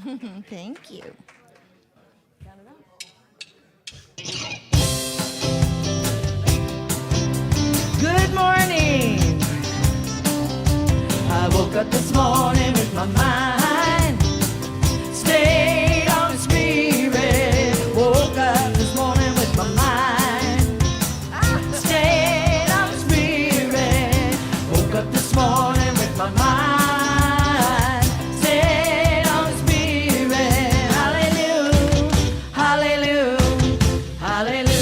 Thank you. Good morning. I woke up this morning with my mind stayed on the spirit. Woke up this morning with my mind stayed on the spirit. Woke up this morning with my mind stayed on the spirit. Hallelujah, hallelujah, hallelujah.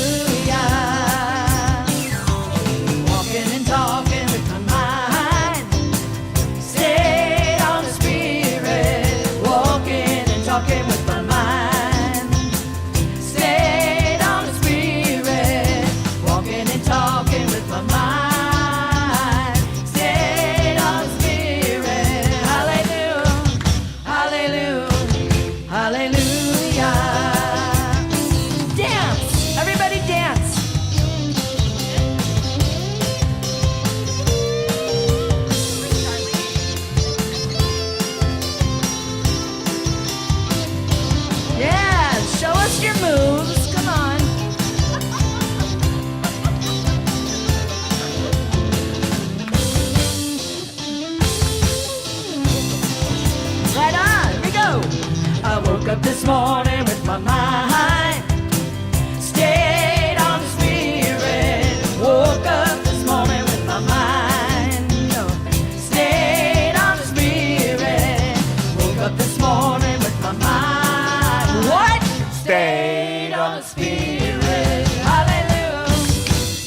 Walking and talking with my mind stayed on the spirit. Walking and talking with my mind stayed on the spirit. Walking and talking with my mind stayed on the spirit. Hallelujah, hallelujah, hallelujah. Dance, everybody dance. Yeah, show us your moves. Come on. Right on. Here we go. I woke up this morning with my mind stayed on the spirit. Woke up this morning with my mind stayed on the spirit. Woke up this morning with my mind. What? Stayed on the spirit. Hallelujah,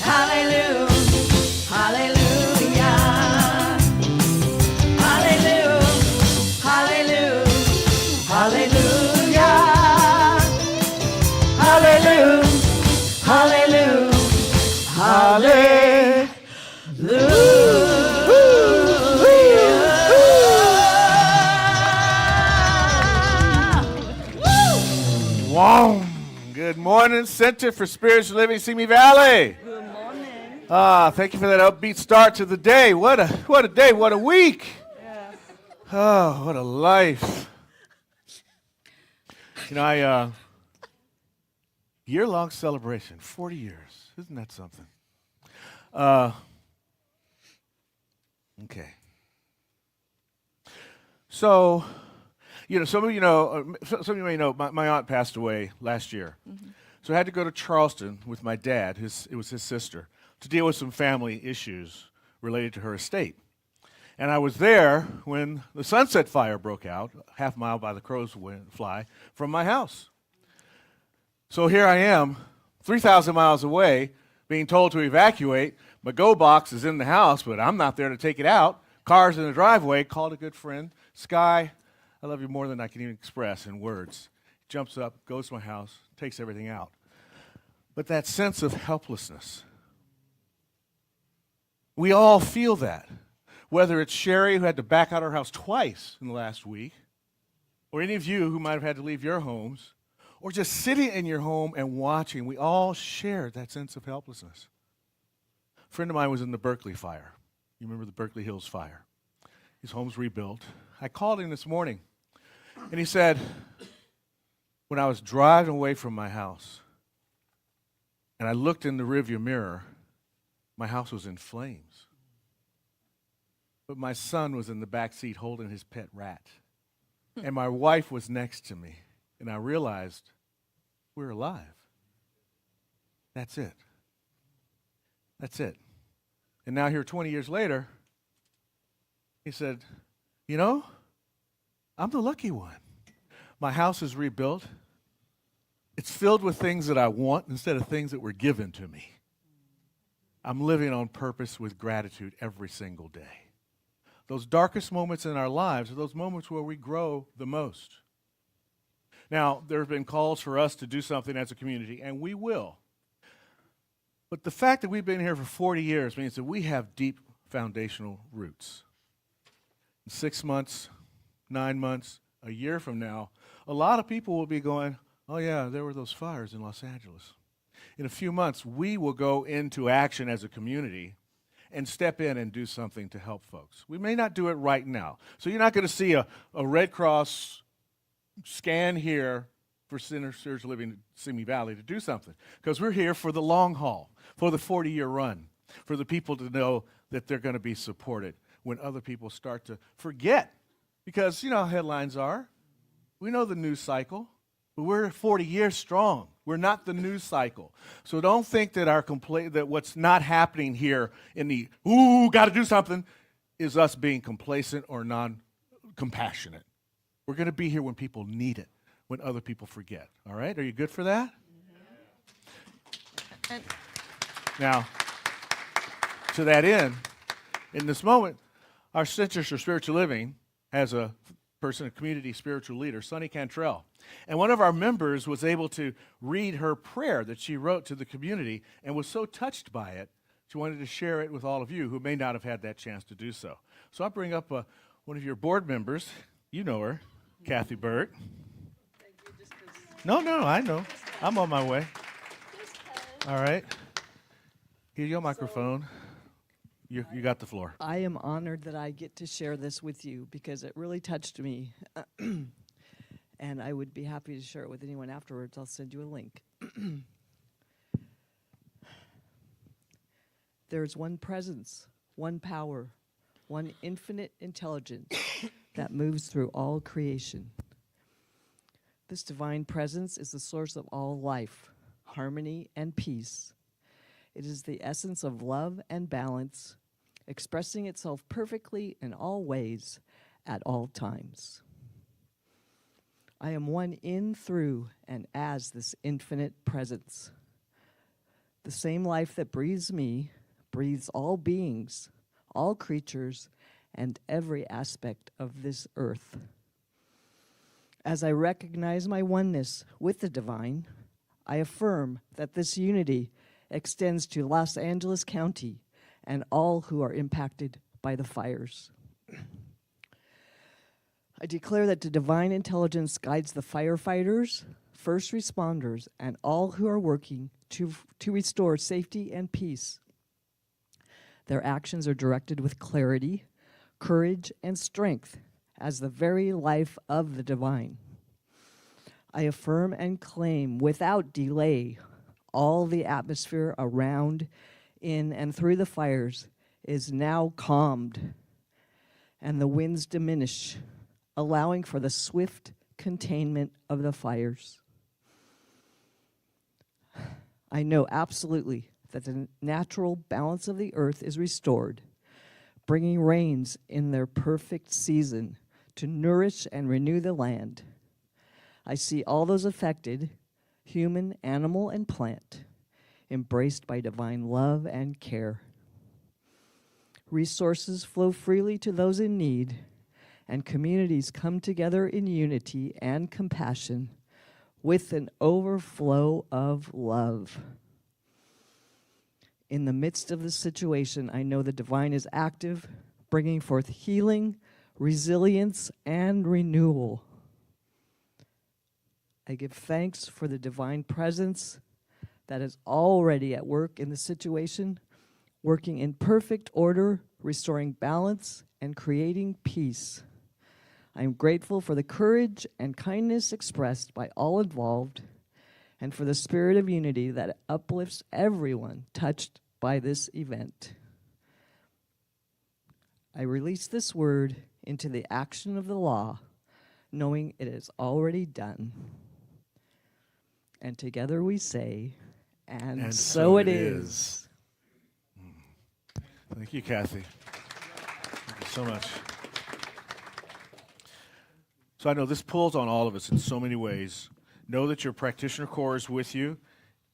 hallelujah, hallelujah, hallelujah, hallelujah, hallelujah, hallelujah, hallelujah, hallelujah. Wow. Good morning, Center for Spiritual Living, Simi Valley. Good morning. Thank you for that upbeat start to the day. What a day, what a week. Yeah. Oh, what a life. You know, year-long celebration, 40 years. Isn't that something? Okay. So, some of you may know, my aunt passed away last year. Mm-hmm. So I had to go to Charleston with my dad, it was his sister, to deal with some family issues related to her estate. And I was there when the Sunset Fire broke out, half a mile by the crow's fly from my house. So here I am, 3,000 miles away, being told to evacuate. My go box is in the house, but I'm not there to take it out. Car's in the driveway. Called a good friend, Sky. I love you more than I can even express in words. Jumps up, goes to my house, takes everything out. But that sense of helplessness, we all feel that. Whether it's Cherie, who had to back out of her house twice in the last week, or any of you who might have had to leave your homes, or just sitting in your home and watching, we all share that sense of helplessness. A friend of mine was in the Berkeley fire. You remember the Berkeley Hills fire? His home's rebuilt. I called him this morning, and he said, when I was driving away from my house, and I looked in the rearview mirror, my house was in flames. But my son was in the back seat holding his pet rat. And my wife was next to me. And I realized we're alive. That's it. That's it. And now here 20 years later, he said, I'm the lucky one. My house is rebuilt. It's filled with things that I want instead of things that were given to me. I'm living on purpose with gratitude every single day. Those darkest moments in our lives are those moments where we grow the most. Now, there have been calls for us to do something as a community, and we will. But the fact that we've been here for 40 years means that we have deep foundational roots. In 6 months, 9 months, a year from now, a lot of people will be going, oh yeah, there were those fires in Los Angeles. In a few months, we will go into action as a community and step in and do something to help folks. We may not do it right now. So you're not going to see a Red Cross scan here for Center Spiritual Living Simi Valley to do something. Because we're here for the long haul, for the 40-year run, for the people to know that they're going to be supported when other people start to forget. Because you know how headlines are. We know the news cycle, but we're 40 years strong. We're not the news cycle. So don't think that that what's not happening here in the, got to do something, is us being complacent or non-compassionate. We're going to be here when people need it, when other people forget. All right? Are you good for that? And Now, to that end, in this moment, our Center for Spiritual Living has a person, a community spiritual leader, Sonny Cantrell. And one of our members was able to read her prayer that she wrote to the community and was so touched by it, she wanted to share it with all of you who may not have had that chance to do so. So I'll bring up one of your board members. You know her, Kathy Burt. No, I know. I'm on my way. All right. Here's your microphone. You got the floor. I am honored that I get to share this with you because it really touched me. And I would be happy to share it with anyone afterwards. I'll send you a link. There's one presence, one power, one infinite intelligence that moves through all creation. This divine presence is the source of all life, harmony, and peace. It is the essence of love and balance, expressing itself perfectly in all ways at all times. I am one in, through, and as this infinite presence. The same life that breathes me breathes all beings, all creatures, and every aspect of this earth. As I recognize my oneness with the divine, I affirm that this unity extends to Los Angeles County and all who are impacted by the fires. I declare that the divine intelligence guides the firefighters, first responders, and all who are working to restore safety and peace. Their actions are directed with clarity, courage, and strength as the very life of the divine. I affirm and claim without delay all the atmosphere around, in, and through the fires is now calmed, and the winds diminish, allowing for the swift containment of the fires. I know absolutely that the natural balance of the earth is restored, bringing rains in their perfect season to nourish and renew the land. I see all those affected, human, animal, and plant, embraced by divine love and care. Resources flow freely to those in need, and communities come together in unity and compassion with an overflow of love. In the midst of this situation, I know the divine is active, bringing forth healing, resilience, and renewal. I give thanks for the divine presence that is already at work in the situation, working in perfect order, restoring balance, and creating peace. I am grateful for the courage and kindness expressed by all involved, and for the spirit of unity that uplifts everyone touched by this event. I release this word into the action of the law, knowing it is already done. And together we say, and so it is. Thank you, Kathy. Thank you so much. So I know this pulls on all of us in so many ways. Know that your practitioner corps is with you.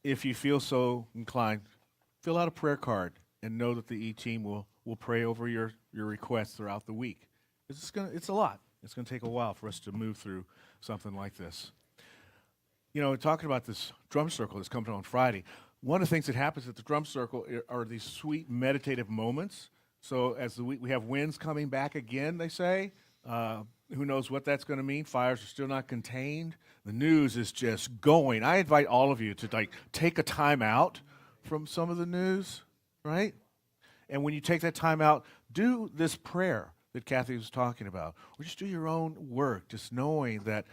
If you feel so inclined, fill out a prayer card and know that the E-team will pray over your requests throughout the week. It's a lot. It's going to take a while for us to move through something like this. You know, talking about this drum circle that's coming on Friday, one of the things that happens at the drum circle are these sweet meditative moments. So as the week, we have winds coming back again, they say. Who knows what that's going to mean? Fires are still not contained. The news is just going. I invite all of you to take a time out from some of the news, right? And when you take that time out, do this prayer that Kathy was talking about, or just do your own work, just knowing that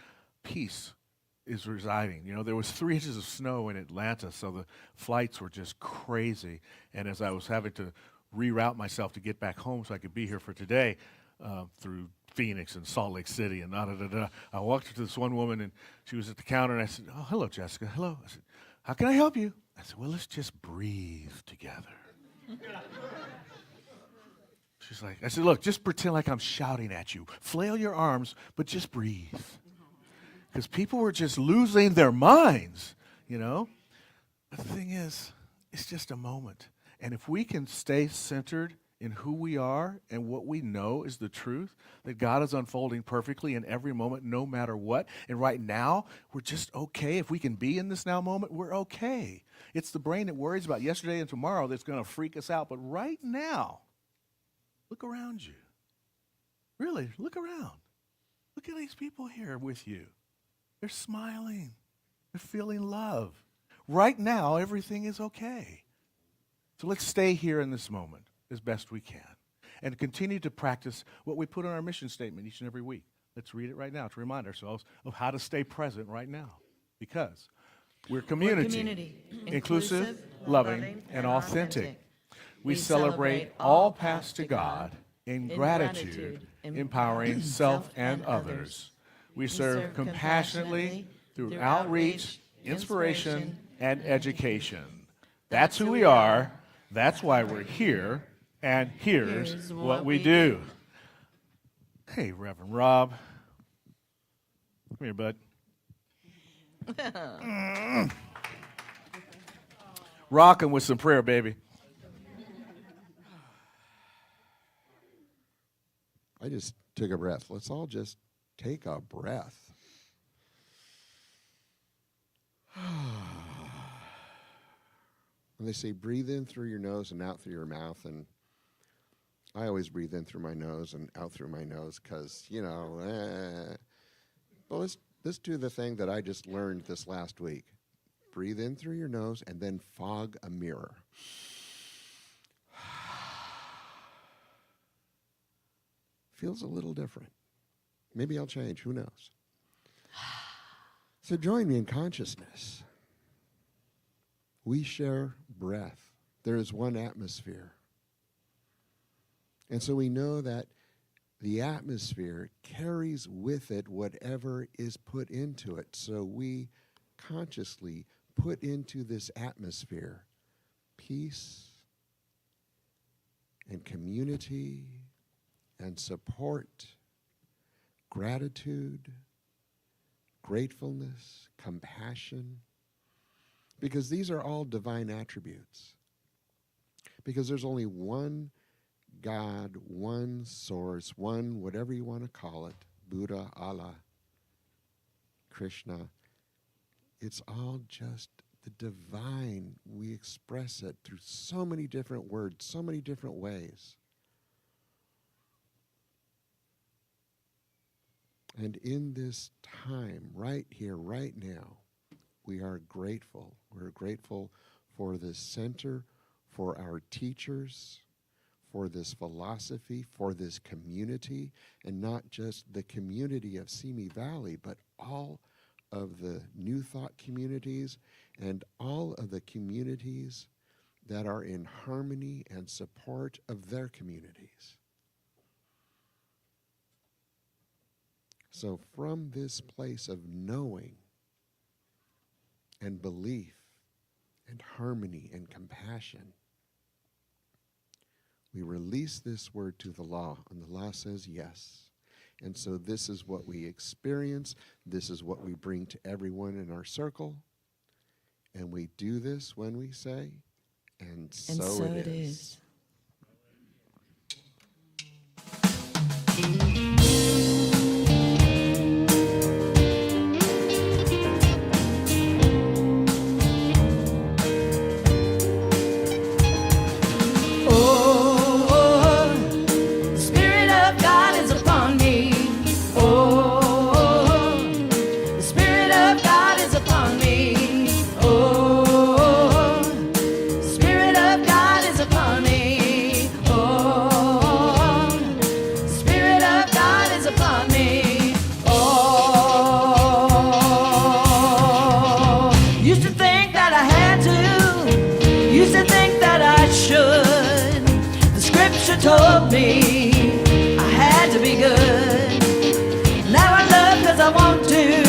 peace is residing. You know, there was 3 inches of snow in Atlanta, so the flights were just crazy. And as I was having to reroute myself to get back home so I could be here for today, through Phoenix and Salt Lake City and da-da-da-da, I walked up to this one woman, and she was at the counter, and I said, "Oh, hello, Jessica. Hello." I said, "How can I help you?" I said, "Well, let's just breathe together." She's like, I said, "Look, just pretend like I'm shouting at you. Flail your arms, but just breathe." Because people were just losing their minds, you know. The thing is, it's just a moment. And if we can stay centered in who we are and what we know is the truth, that God is unfolding perfectly in every moment, no matter what. And right now, we're just okay. If we can be in this now moment, we're okay. It's the brain that worries about yesterday and tomorrow that's going to freak us out. But right now, look around you. Really, look around. Look at these people here with you. They're smiling. They're feeling love. Right now, everything is okay. So let's stay here in this moment as best we can and continue to practice what we put on our mission statement each and every week. Let's read it right now to remind ourselves of how to stay present right now, because we're community, inclusive, loving, and authentic. We celebrate all paths to God in gratitude, empowering self and others. We serve compassionately through outreach, inspiration, and education. That's who we are. That's why we're here. And here's what we do. Hey, Reverend Rob. Come here, bud. Rocking with some prayer, baby. I just took a breath. Let's all just take a breath. When they say breathe in through your nose and out through your mouth, and I always breathe in through my nose and out through my nose because, But let's do the thing that I just learned this last week. Breathe in through your nose and then fog a mirror. Feels a little different. Maybe I'll change. Who knows? So join me in consciousness. We share breath. There is one atmosphere. And so we know that the atmosphere carries with it whatever is put into it. So we consciously put into this atmosphere peace and community and support, gratitude, gratefulness, compassion, because these are all divine attributes. Because there's only one God, one source, one whatever you want to call it, Buddha, Allah, Krishna. It's all just the divine. We express it through so many different words, so many different ways. And in this time, right here, right now, we are grateful. We're grateful for this center, for our teachers, for this philosophy, for this community, and not just the community of Simi Valley, but all of the New Thought communities and all of the communities that are in harmony and support of their communities. So from this place of knowing and belief and harmony and compassion, we release this word to the law, and the law says yes. And so this is what we experience. This is what we bring to everyone in our circle. And we do this when we say, and so it is. Spirit of God is upon me. Scripture told me I had to be good. Now I love because I want to.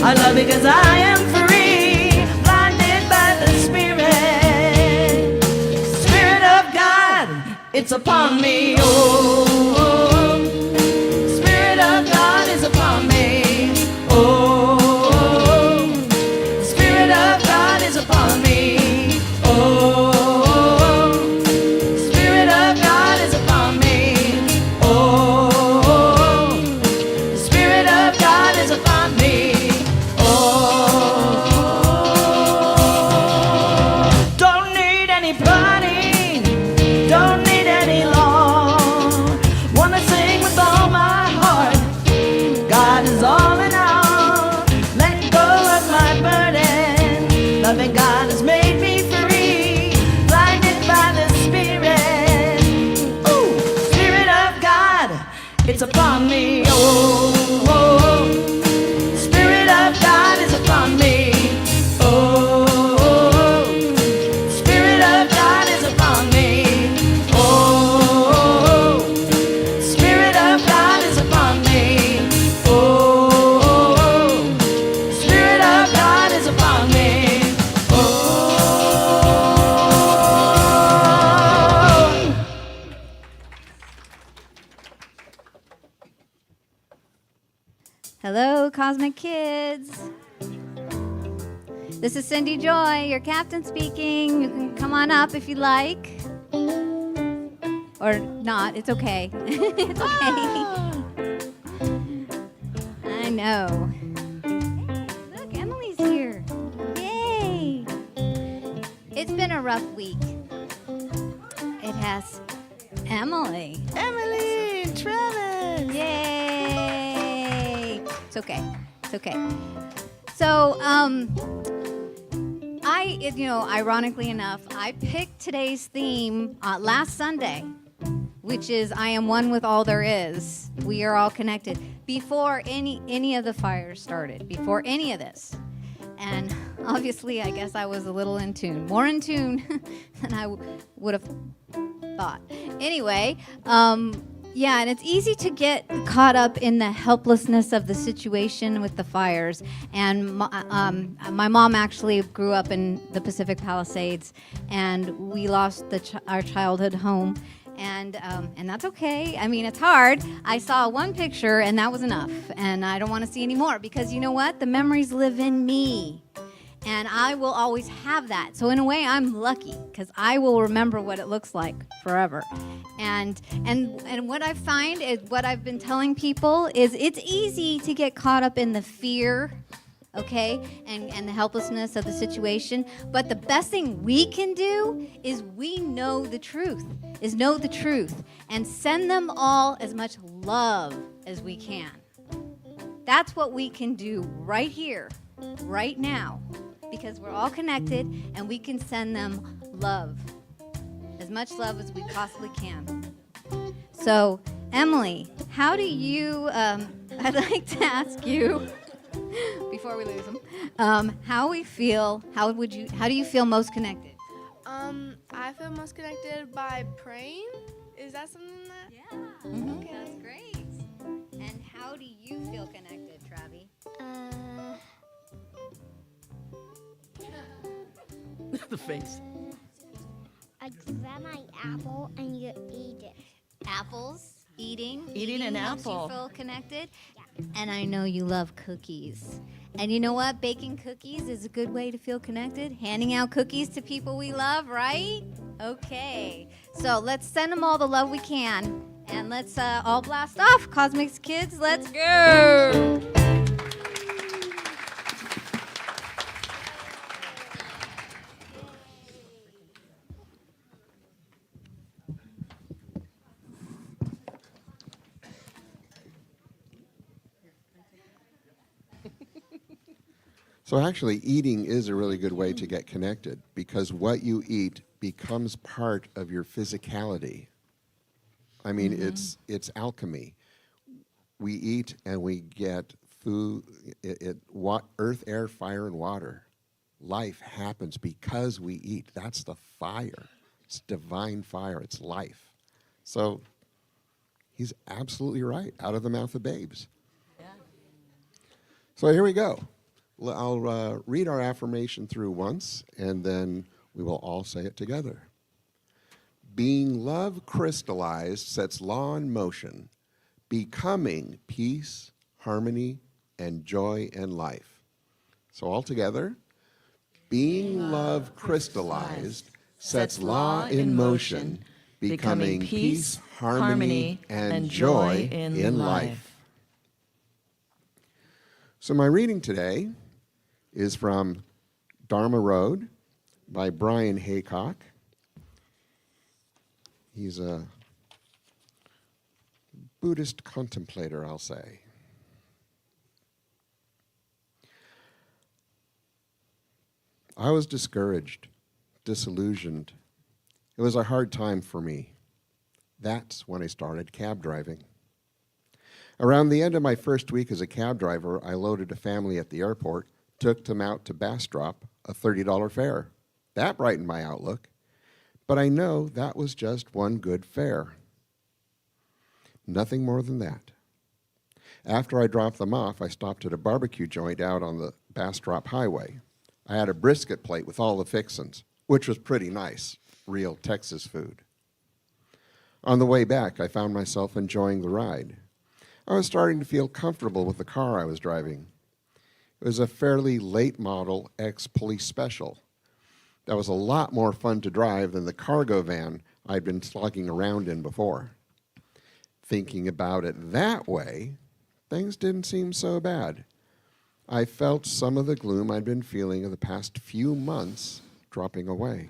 I love because I am free, blinded by the Spirit. Spirit of God, it's upon me. Oh, Spirit of God is upon me. Oh, Spirit of God is upon me. Oh, Spirit of God is upon me. Oh, the Spirit of God is upon me. Oh, don't need any planning, don't need any law. Wanna sing with all my heart. God is all in all. Let go of my burden. Loving God has made me free. Blinded by the Spirit. Ooh, Spirit of God, it's upon me. Oh, Spirit of God is upon me. Oh, Spirit of God is upon me. Oh, Spirit of God is upon me. Oh, Spirit of God is upon me. Oh. Hello, Cosmic Kids. This is Cindy Joy, your captain speaking. You can come on up if you like. Or not, it's okay. It's okay. I know. Hey, look, Emily's here. Yay. It's been a rough week. It has. Emily. Emily, Travis. Yay! It's okay. It's okay. So, ironically enough, I picked today's theme last Sunday, which is I am one with all there is. We are all connected. Before any of the fires started, before any of this. And obviously, I guess I was a little in tune, more in tune than I would have thought. Anyway, yeah, and it's easy to get caught up in the helplessness of the situation with the fires. And my mom actually grew up in the Pacific Palisades, and we lost our childhood home. And that's okay. I mean, it's hard. I saw one picture, and that was enough. And I don't want to see any more because you know what? The memories live in me. And I will always have that. So in a way, I'm lucky because I will remember what it looks like forever. And what I find is what I've been telling people is it's easy to get caught up in the fear, okay, and the helplessness of the situation. But the best thing we can do is know the truth and send them all as much love as we can. That's what we can do right here, right now. Because we're all connected and we can send them love, as much love as we possibly can. So, Emily, how do you, I'd like to ask you, before we lose them, how do you feel most connected? I feel most connected by praying. Is that something that? Yeah, okay. That's great. And how do you feel connected, Travi? The face. I grab my apple and you eat it. Apples, eating an helps apple. You feel connected? Yeah. And I know you love cookies. And you know what? Baking cookies is a good way to feel connected. Handing out cookies to people we love, right? Okay. So let's send them all the love we can. And let's all blast off. Cosmics Kids, let's go. So actually, eating is a really good way to get connected because what you eat becomes part of your physicality. I mean, it's alchemy. We eat and we get food, earth, air, fire, and water. Life happens because we eat. That's the fire. It's divine fire. It's life. So he's absolutely right. Out of the mouth of babes. Yeah. So here we go. I'll read our affirmation through once, and then we will all say it together. Being love crystallized sets law in motion, becoming peace, harmony, and joy in life. So all together. Being love crystallized sets law in motion, becoming peace, harmony, and joy in life. So my reading today is from Dharma Road by Brian Haycock. He's a Buddhist contemplator, I'll say. I was discouraged, disillusioned. It was a hard time for me. That's when I started cab driving. Around the end of my first week as a cab driver, I loaded a family at the airport, took them out to Bastrop, a $30 fare. That brightened my outlook. But I know that was just one good fare. Nothing more than that. After I dropped them off, I stopped at a barbecue joint out on the Bastrop Highway. I had a brisket plate with all the fixins, which was pretty nice, real Texas food. On the way back, I found myself enjoying the ride. I was starting to feel comfortable with the car I was driving. It was a fairly late model ex-police special. That was a lot more fun to drive than the cargo van I'd been slogging around in before. Thinking about it that way, things didn't seem so bad. I felt some of the gloom I'd been feeling of the past few months dropping away.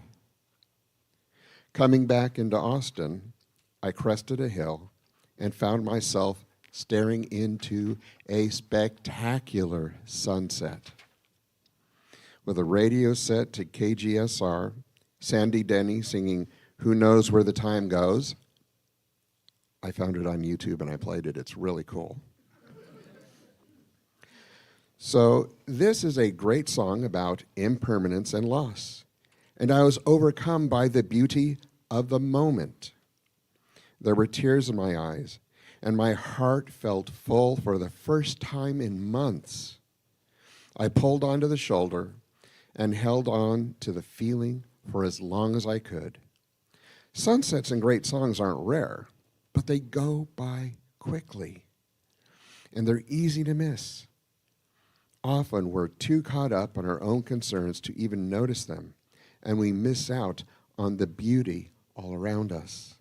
Coming back into Austin, I crested a hill and found myself staring into a spectacular sunset. With a radio set to KGSR, Sandy Denny singing "Who Knows Where the Time Goes." I found it on YouTube and I played it. It's really cool. So this is a great song about impermanence and loss. And I was overcome by the beauty of the moment. There were tears in my eyes, and my heart felt full for the first time in months. I pulled onto the shoulder and held on to the feeling for as long as I could. Sunsets and great songs aren't rare, but they go by quickly, and they're easy to miss. Often we're too caught up on our own concerns to even notice them, and we miss out on the beauty all around us.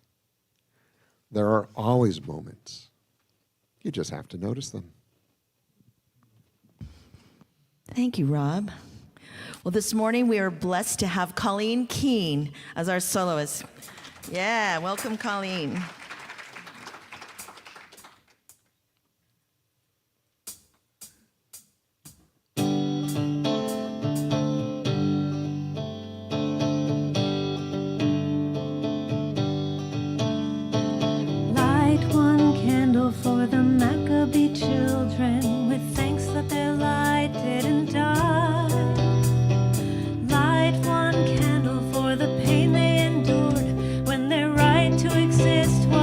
There are always moments. You just have to notice them. Thank you, Rob. Well, this morning we are blessed to have Colleen Keene as our soloist. Yeah, welcome, Colleen. Light one candle for the Maccabee children with thanks that their light didn't die. Light one candle for the pain they endured when their right to exist was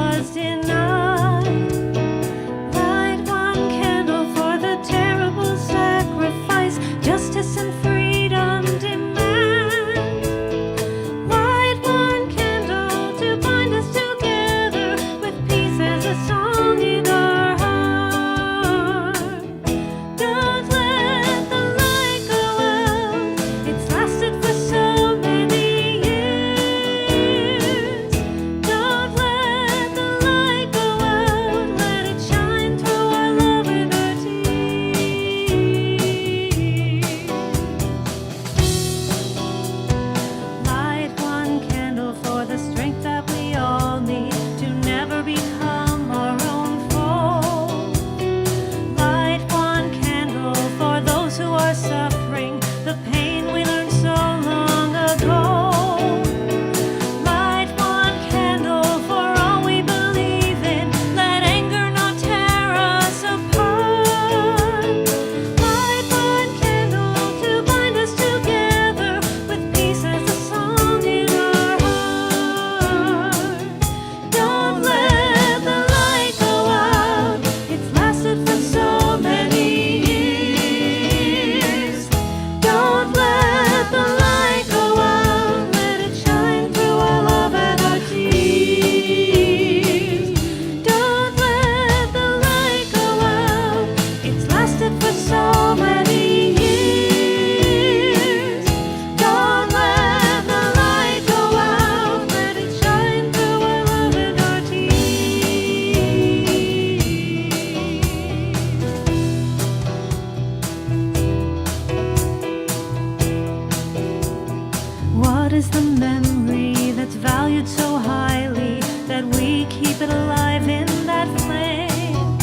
keep it alive in that flame?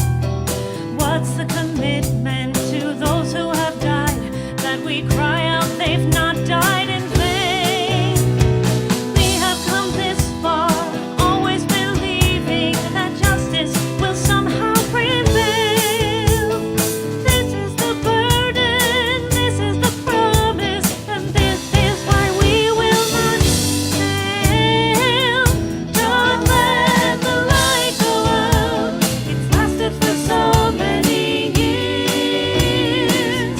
What's the commitment to those who have died, that we cry out they've not died in vain? We have come this far, always believing that justice will somehow prevail. This is the burden, this is the promise, and this is why we will not fail. Don't let the light go out. It's lasted for so many years.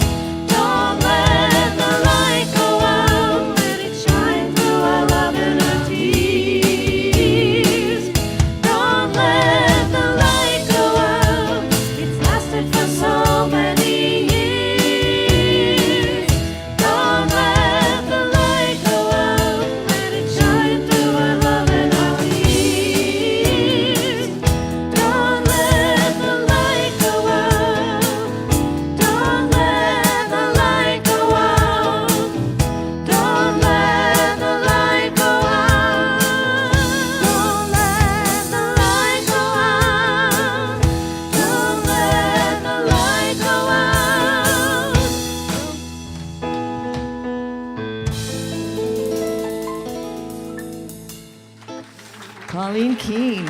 Don't let the light go out. Let it shine through our love and our tears. Don't let the light go out. It's lasted for so many years. Don't let the light go out. Let it shine through our love and our tears. Don't let the light go out. Don't let the light go out. Don't let the light go out. Don't let the light go out. Don't let the light go out. Colleen Keene.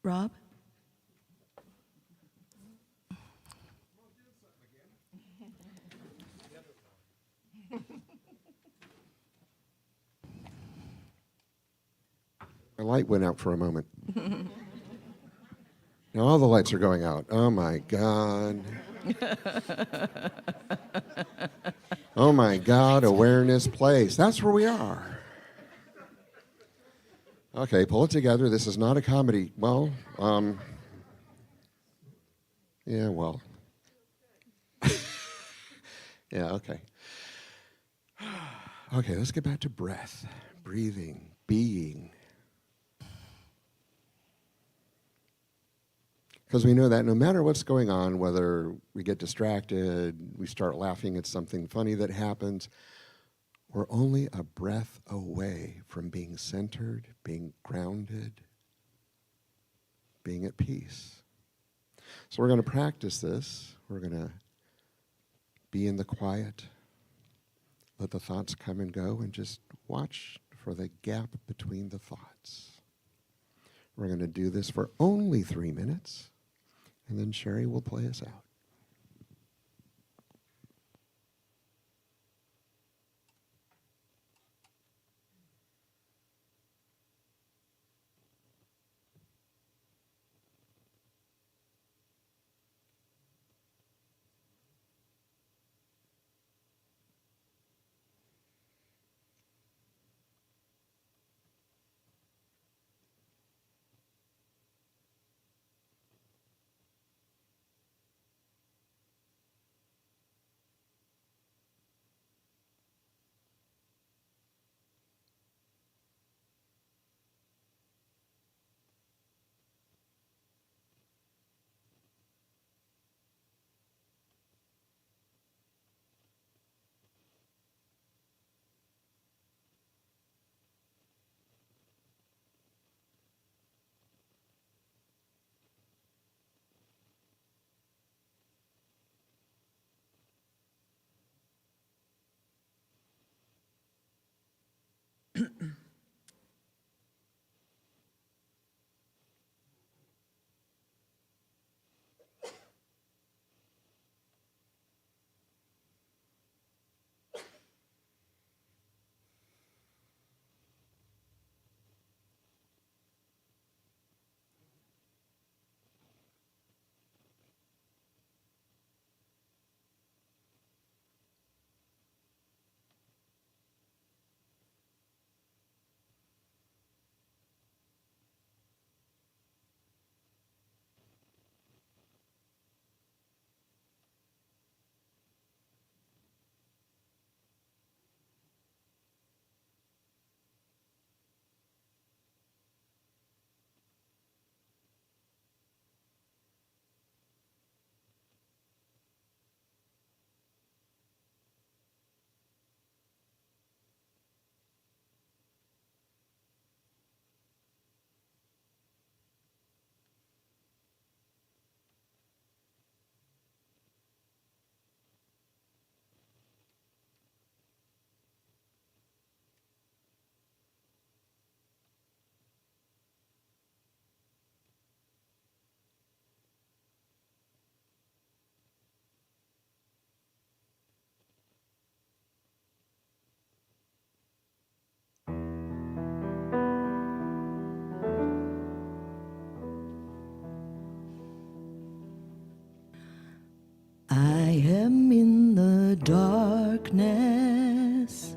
Rob? My light went out for a moment. Now all the lights are going out. Oh my God. Oh my God, awareness place. That's where we are. Okay, pull it together. This is not a comedy. Well, yeah, well. Yeah, okay. Okay, let's get back to breath, breathing, being. Because we know that no matter what's going on, whether we get distracted, we start laughing at something funny that happens, we're only a breath away from being centered, being grounded, being at peace. So we're going to practice this. We're going to be in the quiet, let the thoughts come and go, and just watch for the gap between the thoughts. We're going to do this for only 3 minutes. And then Cherie will play us out. darkness.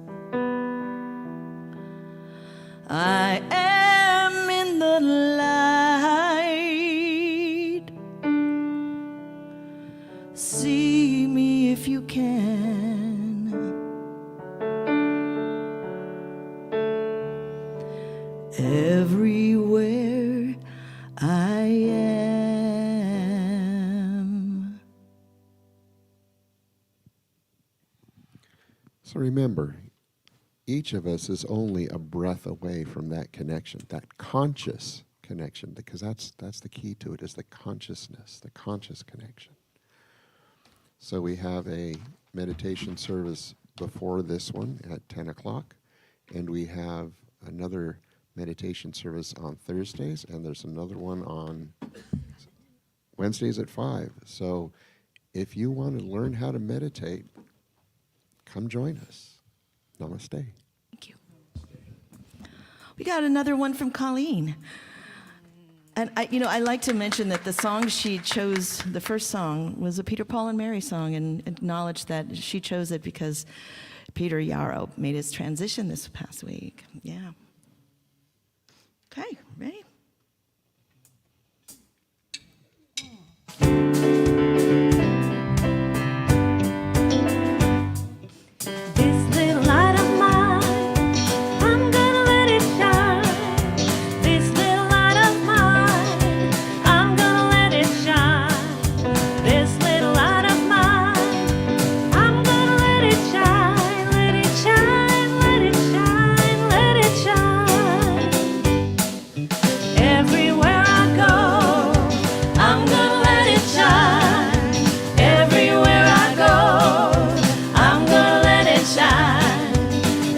I am in the light. See me if you can. Everywhere I am. So remember, each of us is only a breath away from that connection, that conscious connection, because that's the key to it, is the consciousness, the conscious connection. So we have a meditation service before this one at 10 o'clock, and we have another meditation service on Thursdays, and there's another one on Wednesdays at 5. So if you want to learn how to meditate, come join us. Namaste. Thank you. We got another one from Colleen. And I like to mention that the song she chose, the first song, was a Peter, Paul, and Mary song, and acknowledge that she chose it because Peter Yarrow made his transition this past week. Yeah. Okay, ready? This little light of mine, I'm gonna let it shine. This little light of mine, I'm gonna let it shine. This little light of mine, I'm gonna let it shine. Let it shine, let it shine, let it shine. Everywhere I go, I'm gonna let it shine. Everywhere I go, I'm gonna let it shine.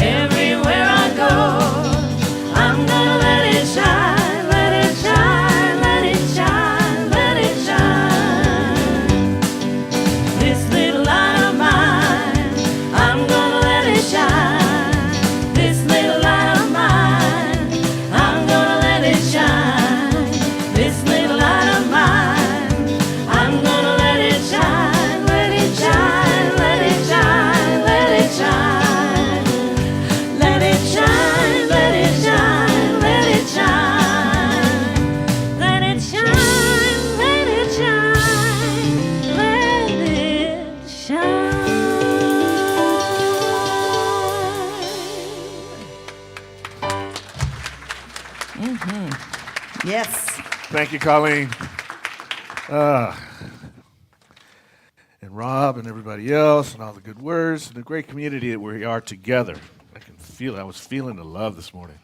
Everywhere I go, I'm gonna let it shine. Let it shine, let it shine, let it shine. This little light of mine, I'm gonna let it shine. This little light of mine, I'm gonna let it shine. This little light of mine, I'm gonna let it shine. Let it shine, let it shine, let it shine. Let it shine, let it shine, let it shine. Let it shine, let it shine, let it shine. Yes. Thank you, Colleen. And Rob and everybody else and all the good words and the great community that we are together. I can feel it. I was feeling the love this morning.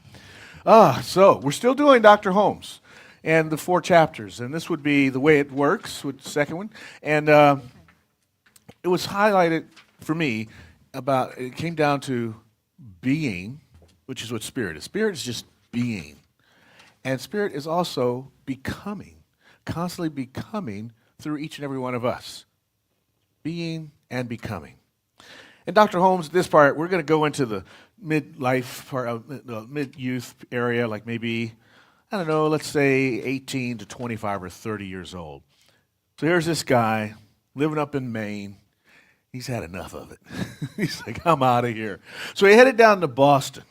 So we're still doing Dr. Holmes and the 4 chapters. And this would be The Way It Works, with the second one. And it was highlighted for me about, it came down to being, which is what spirit is. Spirit is just being. And spirit is also becoming, constantly becoming through each and every one of us. Being and becoming. And Dr. Holmes, this part, we're going to go into the midlife part, the mid-youth area, like maybe, I don't know, let's say 18 to 25 or 30 years old. So here's this guy living up in Maine. He's had enough of it. He's like, I'm out of here. So he headed down to Boston.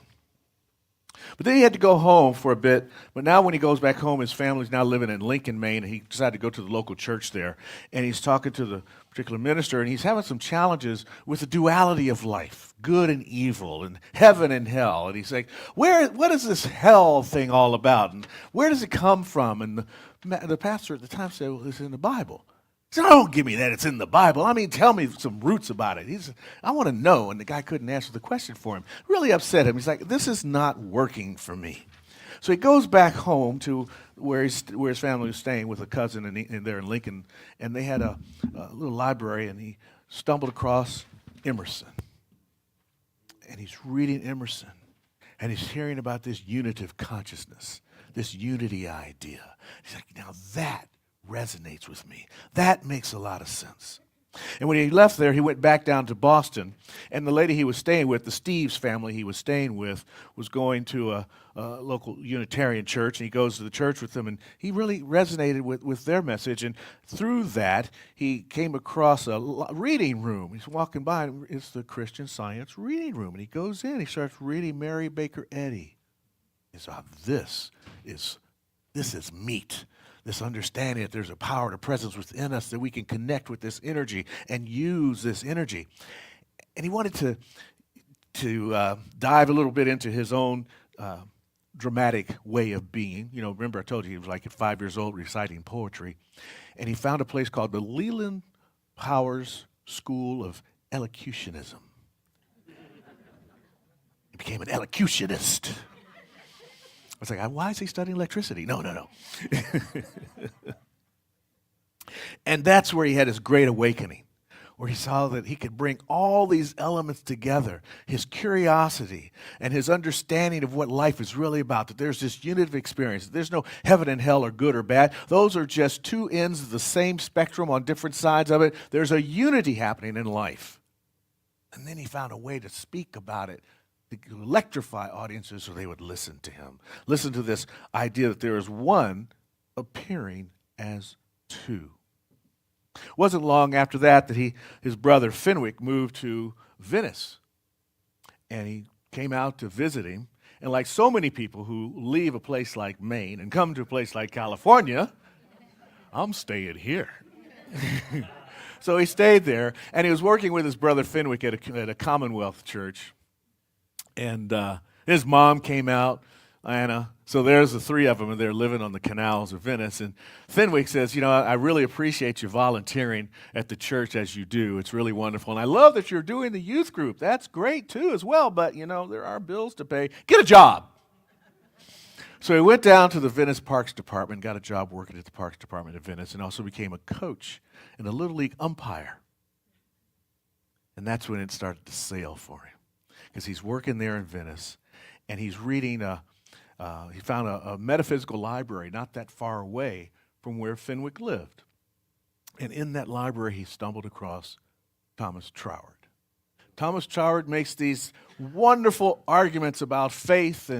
But then he had to go home for a bit. But now when he goes back home, his family's now living in Lincoln, Maine, and he decided to go to the local church there. And he's talking to the particular minister, and he's having some challenges with the duality of life, good and evil, and heaven and hell. And he's like, what is this hell thing all about? And where does it come from? And the pastor at the time said, well, it's in the Bible. He said, oh, don't give me that. It's in the Bible. I mean, tell me some roots about it. I want to know. And the guy couldn't answer the question for him. Really upset him. He's like, this is not working for me. So he goes back home to where his family was staying with a cousin in there in Lincoln. And they had a little library, and he stumbled across Emerson. And he's reading Emerson. And he's hearing about this unitive consciousness, this unity idea. He's like, now that resonates with me. That makes a lot of sense. And when he left there, he went back down to Boston. And the lady he was staying with, the Steves family he was staying with, was going to a local Unitarian church. And he goes to the church with them. And he really resonated with their message. And through that, he came across a reading room. He's walking by, and it's the Christian Science reading room. And he goes in. He starts reading Mary Baker Eddy. He says, this is meat. This understanding that there's a power and a presence within us, that we can connect with this energy and use this energy. And he wanted to dive a little bit into his own dramatic way of being. You know, remember I told you he was like at 5 years old reciting poetry. And he found a place called the Leland Powers School of Elocutionism. He became an elocutionist. I was like, why is he studying electricity? No. And that's where he had his great awakening, where he saw that he could bring all these elements together, his curiosity and his understanding of what life is really about, that there's this unit of experience, that there's no heaven and hell or good or bad. Those are just two ends of the same spectrum on different sides of it. There's a unity happening in life. And then he found a way to speak about it, to electrify audiences so they would listen to him. Listen to this idea that there is one appearing as two. It wasn't long after that his brother Fenwick moved to Venice. And he came out to visit him. And like so many people who leave a place like Maine and come to a place like California, I'm staying here. So he stayed there, and he was working with his brother Fenwick at a Commonwealth church. And his mom came out, Anna. So there's the three of them, and they're living on the canals of Venice. And Fenwick says, I really appreciate you volunteering at the church as you do. It's really wonderful. And I love that you're doing the youth group. That's great, too, as well. But, there are bills to pay. Get a job. So he went down to the Venice Parks Department, got a job working at the Parks Department of Venice, and also became a coach and a Little League umpire. And that's when it started to sail for him. Because he's working there in Venice, and he's reading he found a metaphysical library not that far away from where Fenwick lived. And in that library, he stumbled across Thomas Troward. Thomas Troward makes these wonderful arguments about faith,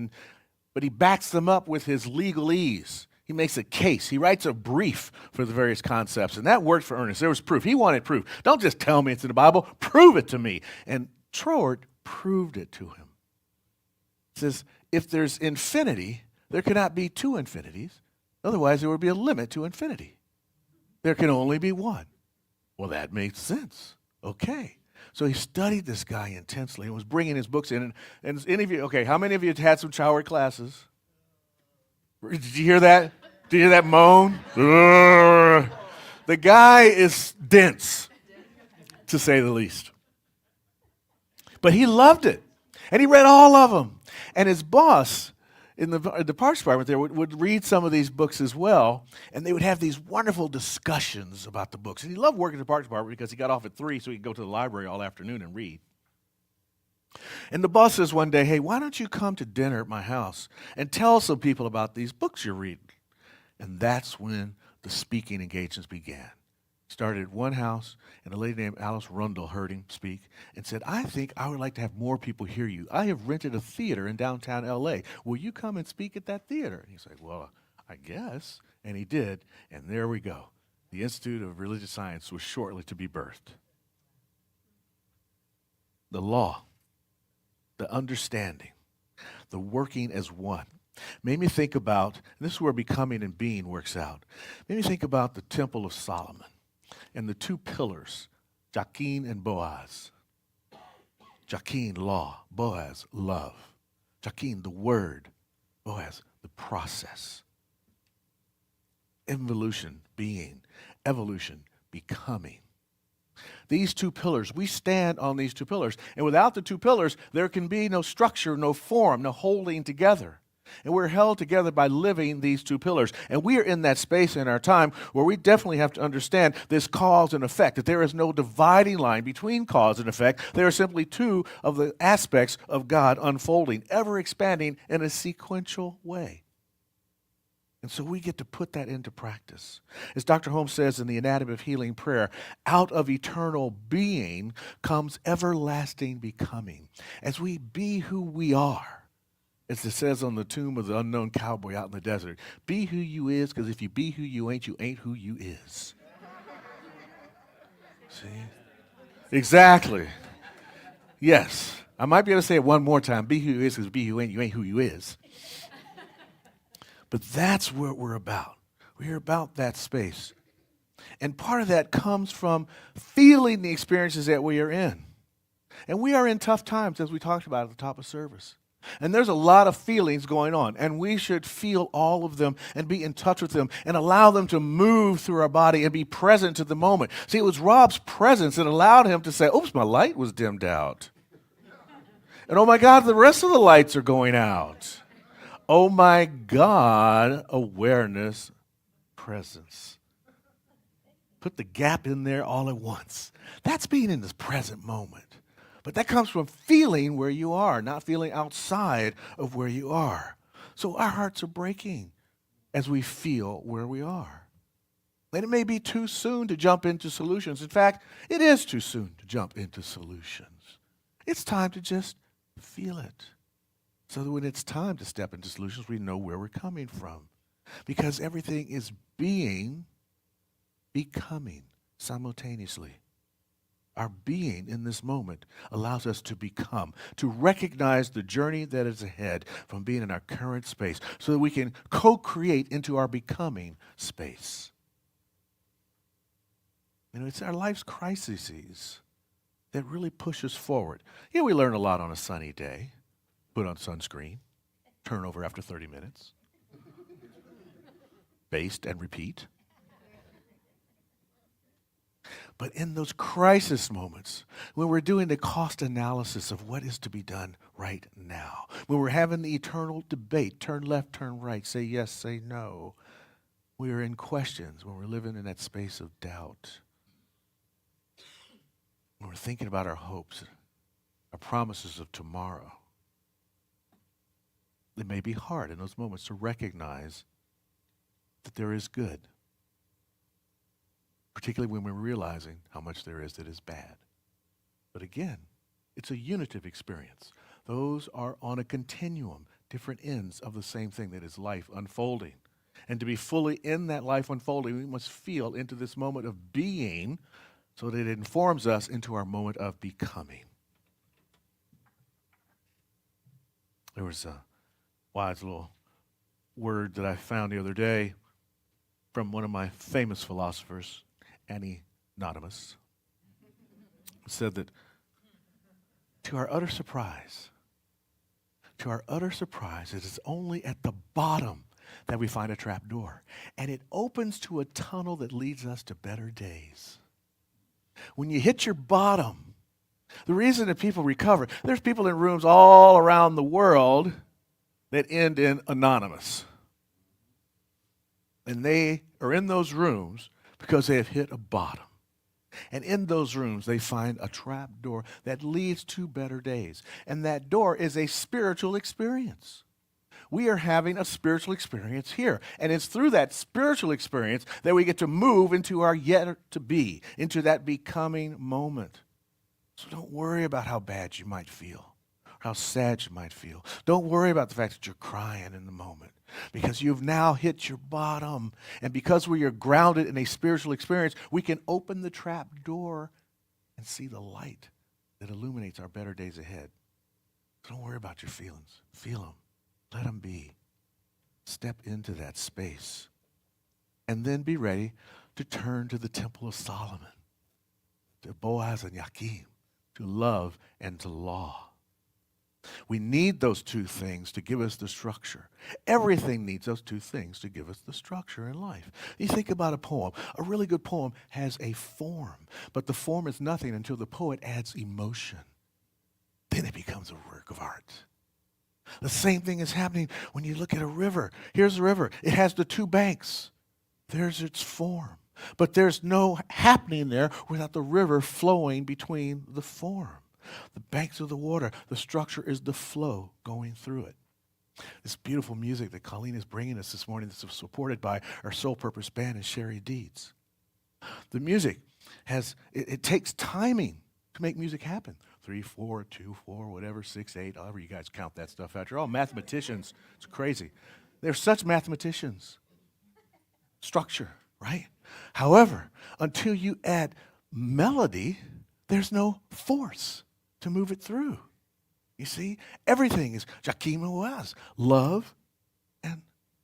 but he backs them up with his legalese. He makes a case. He writes a brief for the various concepts, and that worked for Ernest. There was proof. He wanted proof. Don't just tell me it's in the Bible. Prove it to me. And Troward proved it to him. It says, if there's infinity, there cannot be two infinities. Otherwise, there would be a limit to infinity. There can only be one. Well, that makes sense. Okay. So he studied this guy intensely and was bringing his books in. And any of you, how many of you had some Troward classes? Did you hear that? Did you hear that moan? The guy is dense, to say the least. But he loved it, and he read all of them. And his boss in the Parks Department there would read some of these books as well, and they would have these wonderful discussions about the books. And he loved working at the Parks Department because he got off at 3 so he could go to the library all afternoon and read. And the boss says one day, hey, why don't you come to dinner at my house and tell some people about these books you're reading? And that's when the speaking engagements began. Started at one house, and a lady named Alice Rundle heard him speak and said, I think I would like to have more people hear you. I have rented a theater in downtown L.A. Will you come and speak at that theater? And he's like, well, I guess. And he did, and there we go. The Institute of Religious Science was shortly to be birthed. The law, the understanding, the working as one. Made me think about, and this is where becoming and being works out, made me think about the Temple of Solomon. And the two pillars, Jachin and Boaz. Jachin, law. Boaz, love. Jachin, the word. Boaz, the process. Involution, being. Evolution, becoming. These two pillars, we stand on these two pillars. And without the two pillars, there can be no structure, no form, no holding together. And we're held together by living these two pillars. And we are in that space in our time where we definitely have to understand this cause and effect, that there is no dividing line between cause and effect. There are simply two of the aspects of God unfolding, ever expanding in a sequential way. And so we get to put that into practice. As Dr. Holmes says in the Anatomy of Healing Prayer, out of eternal being comes everlasting becoming. As we be who we are, as it says on the tomb of the unknown cowboy out in the desert, be who you is, because if you be who you ain't who you is. See? Exactly. Yes. I might be able to say it one more time. Be who you is, because be who you ain't who you is. But that's what we're about. We're about that space. And part of that comes from feeling the experiences that we are in. And we are in tough times, as we talked about at the top of service. And there's a lot of feelings going on, and we should feel all of them and be in touch with them and allow them to move through our body and be present to the moment. See, it was Rob's presence that allowed him to say, oops, my light was dimmed out. And oh my God, the rest of the lights are going out. Oh my God, awareness, presence. Put the gap in there all at once. That's being in this present moment. But that comes from feeling where you are, not feeling outside of where you are. So our hearts are breaking as we feel where we are. And it may be too soon to jump into solutions. In fact, it is too soon to jump into solutions. It's time to just feel it. So that when it's time to step into solutions, we know where we're coming from. Because everything is becoming simultaneously. Our being in this moment allows us to become, to recognize the journey that is ahead from being in our current space so that we can co-create into our becoming space. You know, it's our life's crises that really push us forward. Yeah, we learn a lot on a sunny day. Put on sunscreen, turn over after 30 minutes, baste and repeat. But in those crisis moments, when we're doing the cost analysis of what is to be done right now, when we're having the eternal debate, turn left, turn right, say yes, say no, we are in questions when we're living in that space of doubt. When we're thinking about our hopes, our promises of tomorrow. It may be hard in those moments to recognize that there is good, particularly when we're realizing how much there is that is bad. But again, it's a unitive experience. Those are on a continuum, different ends of the same thing that is life unfolding. And to be fully in that life unfolding, we must feel into this moment of being so that it informs us into our moment of becoming. There was a wise little word that I found the other day from one of my famous philosophers, Anonymous. It said that to our utter surprise, it is only at the bottom that we find a trap door. And it opens to a tunnel that leads us to better days. When you hit your bottom, the reason that people recover, there's people in rooms all around the world that end in anonymous. And they are in those rooms because they have hit a bottom. And in those rooms, they find a trap door that leads to better days. And that door is a spiritual experience. We are having a spiritual experience here. And it's through that spiritual experience that we get to move into our yet to be, into that becoming moment. So don't worry about how bad you might feel, or how sad you might feel. Don't worry about the fact that you're crying in the moment, because you've now hit your bottom. And because we are grounded in a spiritual experience, we can open the trap door and see the light that illuminates our better days ahead. So don't worry about your feelings. Feel them. Let them be. Step into that space. And then be ready to turn to the Temple of Solomon, to Boaz and Yakim, to love and to law. We need those two things to give us the structure. Everything needs those two things to give us the structure in life. You think about a poem. A really good poem has a form, but the form is nothing until the poet adds emotion. Then it becomes a work of art. The same thing is happening when you look at a river. Here's the river. It has the two banks. There's its form. But there's no happening there without the river flowing between the form. The banks of the water, the structure is the flow going through it. This beautiful music that Colleen is bringing us this morning, that's supported by our Soul Purpose Band and Cherie Deeds. The music it takes timing to make music happen. 3, 4, 2, 4, whatever, 6, 8, however you guys count that stuff out. You're all mathematicians. It's crazy. They're such mathematicians. Structure, right? However, until you add melody, there's no force to move it through. You see, everything is Jakim Oaz, love and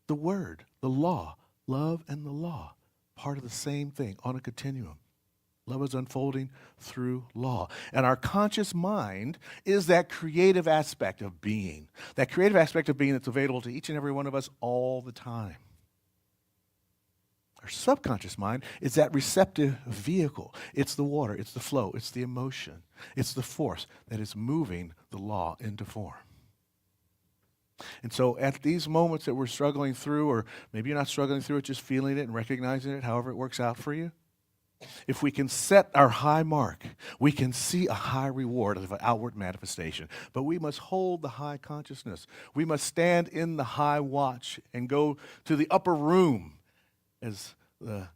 the word, the law, love and the law, part of the same thing on a continuum. Love is unfolding through law. And our conscious mind is that creative aspect of being, that's available to each and every one of us all the time. Our subconscious mind is that receptive vehicle. It's the water, it's the flow, it's the emotion, it's the force that is moving the law into form. And so at these moments that we're struggling through, or maybe you're not struggling through it, just feeling it and recognizing it, however it works out for you, if we can set our high mark, we can see a high reward of an outward manifestation. But we must hold the high consciousness. We must stand in the high watch and go to the upper room, as the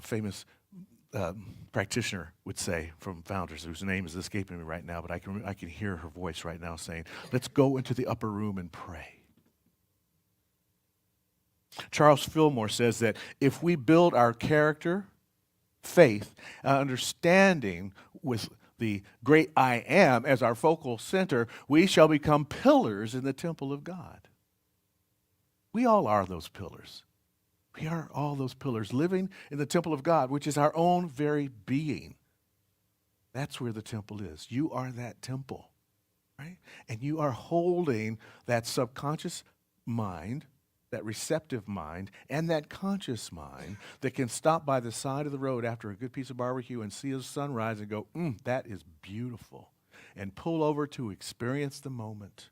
famous practitioner would say from Founders, whose name is escaping me right now, but I can hear her voice right now saying, let's go into the upper room and pray. Charles Fillmore says that if we build our character, faith, understanding with the great I am as our focal center, we shall become pillars in the temple of God. We all are those pillars. We are all those pillars living in the temple of God, which is our own very being. That's where the temple is. You are that temple, right? And you are holding that subconscious mind, that receptive mind, and that conscious mind that can stop by the side of the road after a good piece of barbecue and see the sunrise and go, that is beautiful, and pull over to experience the moment.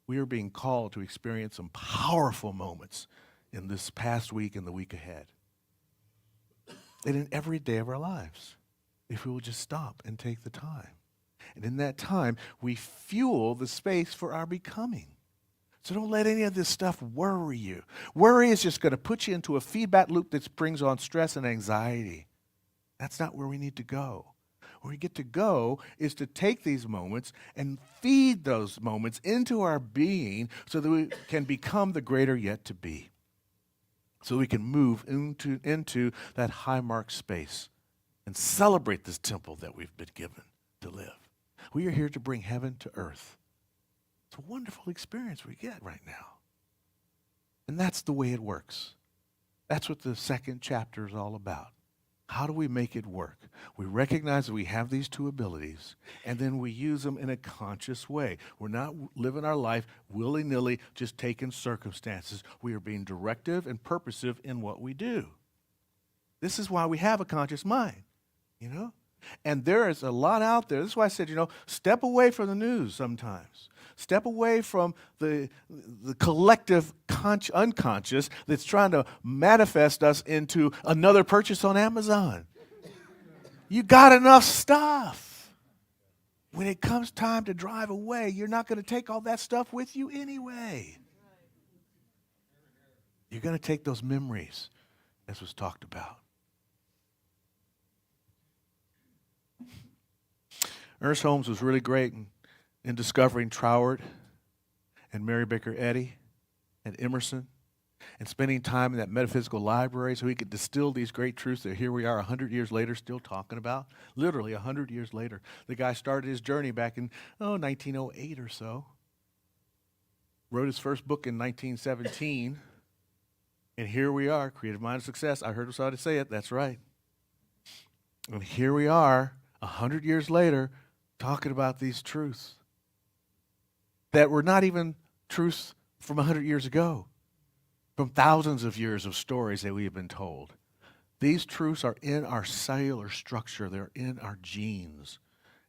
We are being called to experience some powerful moments in this past week and the week ahead. And in every day of our lives, if we will just stop and take the time. And in that time, we fuel the space for our becoming. So don't let any of this stuff worry you. Worry is just going to put you into a feedback loop that brings on stress and anxiety. That's not where we need to go. Where we get to go is to take these moments and feed those moments into our being so that we can become the greater yet to be. So we can move into that high mark space and celebrate this temple that we've been given to live. We are here to bring heaven to earth. It's a wonderful experience we get right now. And that's the way it works. That's what the second chapter is all about. How do we make it work? We recognize that we have these two abilities, and then we use them in a conscious way. We're not living our life willy-nilly, just taking circumstances. We are being directive and purposive in what we do. This is why we have a conscious mind, And there is a lot out there. This is why I said, step away from the news sometimes. Step away from the collective unconscious that's trying to manifest us into another purchase on Amazon. You got enough stuff. When it comes time to drive away, you're not going to take all that stuff with you anyway. You're going to take those memories, as was talked about. Ernest Holmes was really great in discovering Troward and Mary Baker Eddy and Emerson and spending time in that metaphysical library so he could distill these great truths that here we are 100 years later still talking about. Literally 100 years later. The guy started his journey back in 1908 or so. Wrote his first book in 1917. And here we are, Creative Mind of Success. I heard somebody say it. That's right. And here we are 100 years later talking about these truths that were not even truths from 100 years ago, from thousands of years of stories that we have been told. These truths are in our cellular structure. They're in our genes.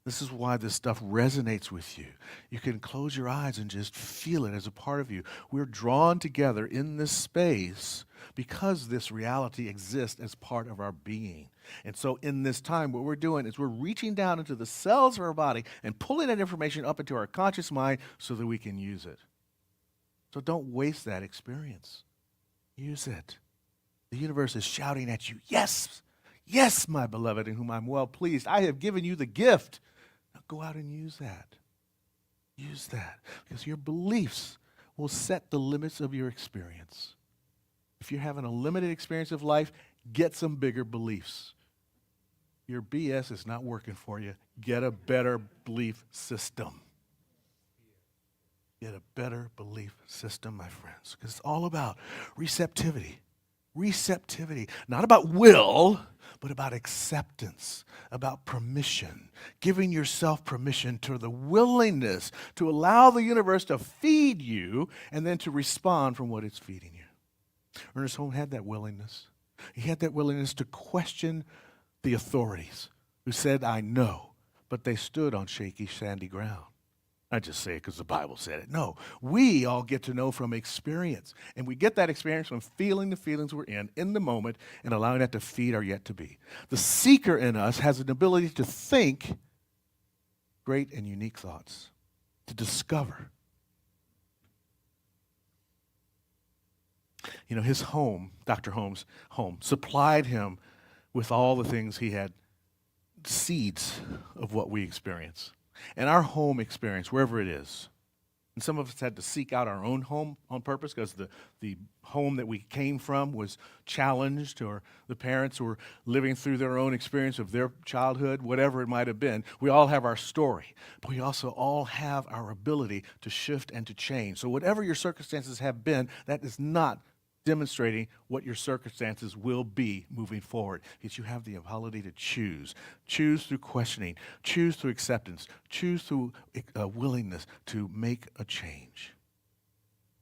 This is why this stuff resonates with you. You can close your eyes and just feel it as a part of you. We're drawn together in this space because this reality exists as part of our being. And so in this time, what we're doing is we're reaching down into the cells of our body and pulling that information up into our conscious mind so that we can use it. So don't waste that experience. Use it. The universe is shouting at you, yes, yes, my beloved, in whom I'm well pleased. I have given you the gift. Now go out and use that. Use that. Because your beliefs will set the limits of your experience. If you're having a limited experience of life, get some bigger beliefs. Your BS is not working for you. Get a better belief system. Get a better belief system, my friends. Because it's all about receptivity. Receptivity. Not about will, but about acceptance, about permission, giving yourself permission to the willingness to allow the universe to feed you and then to respond from what it's feeding you. Ernest Holmes had that willingness. He had that willingness to question the authorities who said, I know, but they stood on shaky, sandy ground. I just say it because the Bible said it. No, we all get to know from experience. And we get that experience from feeling the feelings we're in the moment, and allowing that to feed our yet to be. The seeker in us has an ability to think great and unique thoughts, to discover. You know, his home, Dr. Holmes' home, supplied him with all the things he had, seeds of what we experience. And our home experience, wherever it is, and some of us had to seek out our own home on purpose because the home that we came from was challenged, or the parents were living through their own experience of their childhood, whatever it might have been. We all have our story, but we also all have our ability to shift and to change. So whatever your circumstances have been, that is not demonstrating what your circumstances will be moving forward. Because you have the ability to choose. Choose through questioning. Choose through acceptance. Choose through willingness to make a change.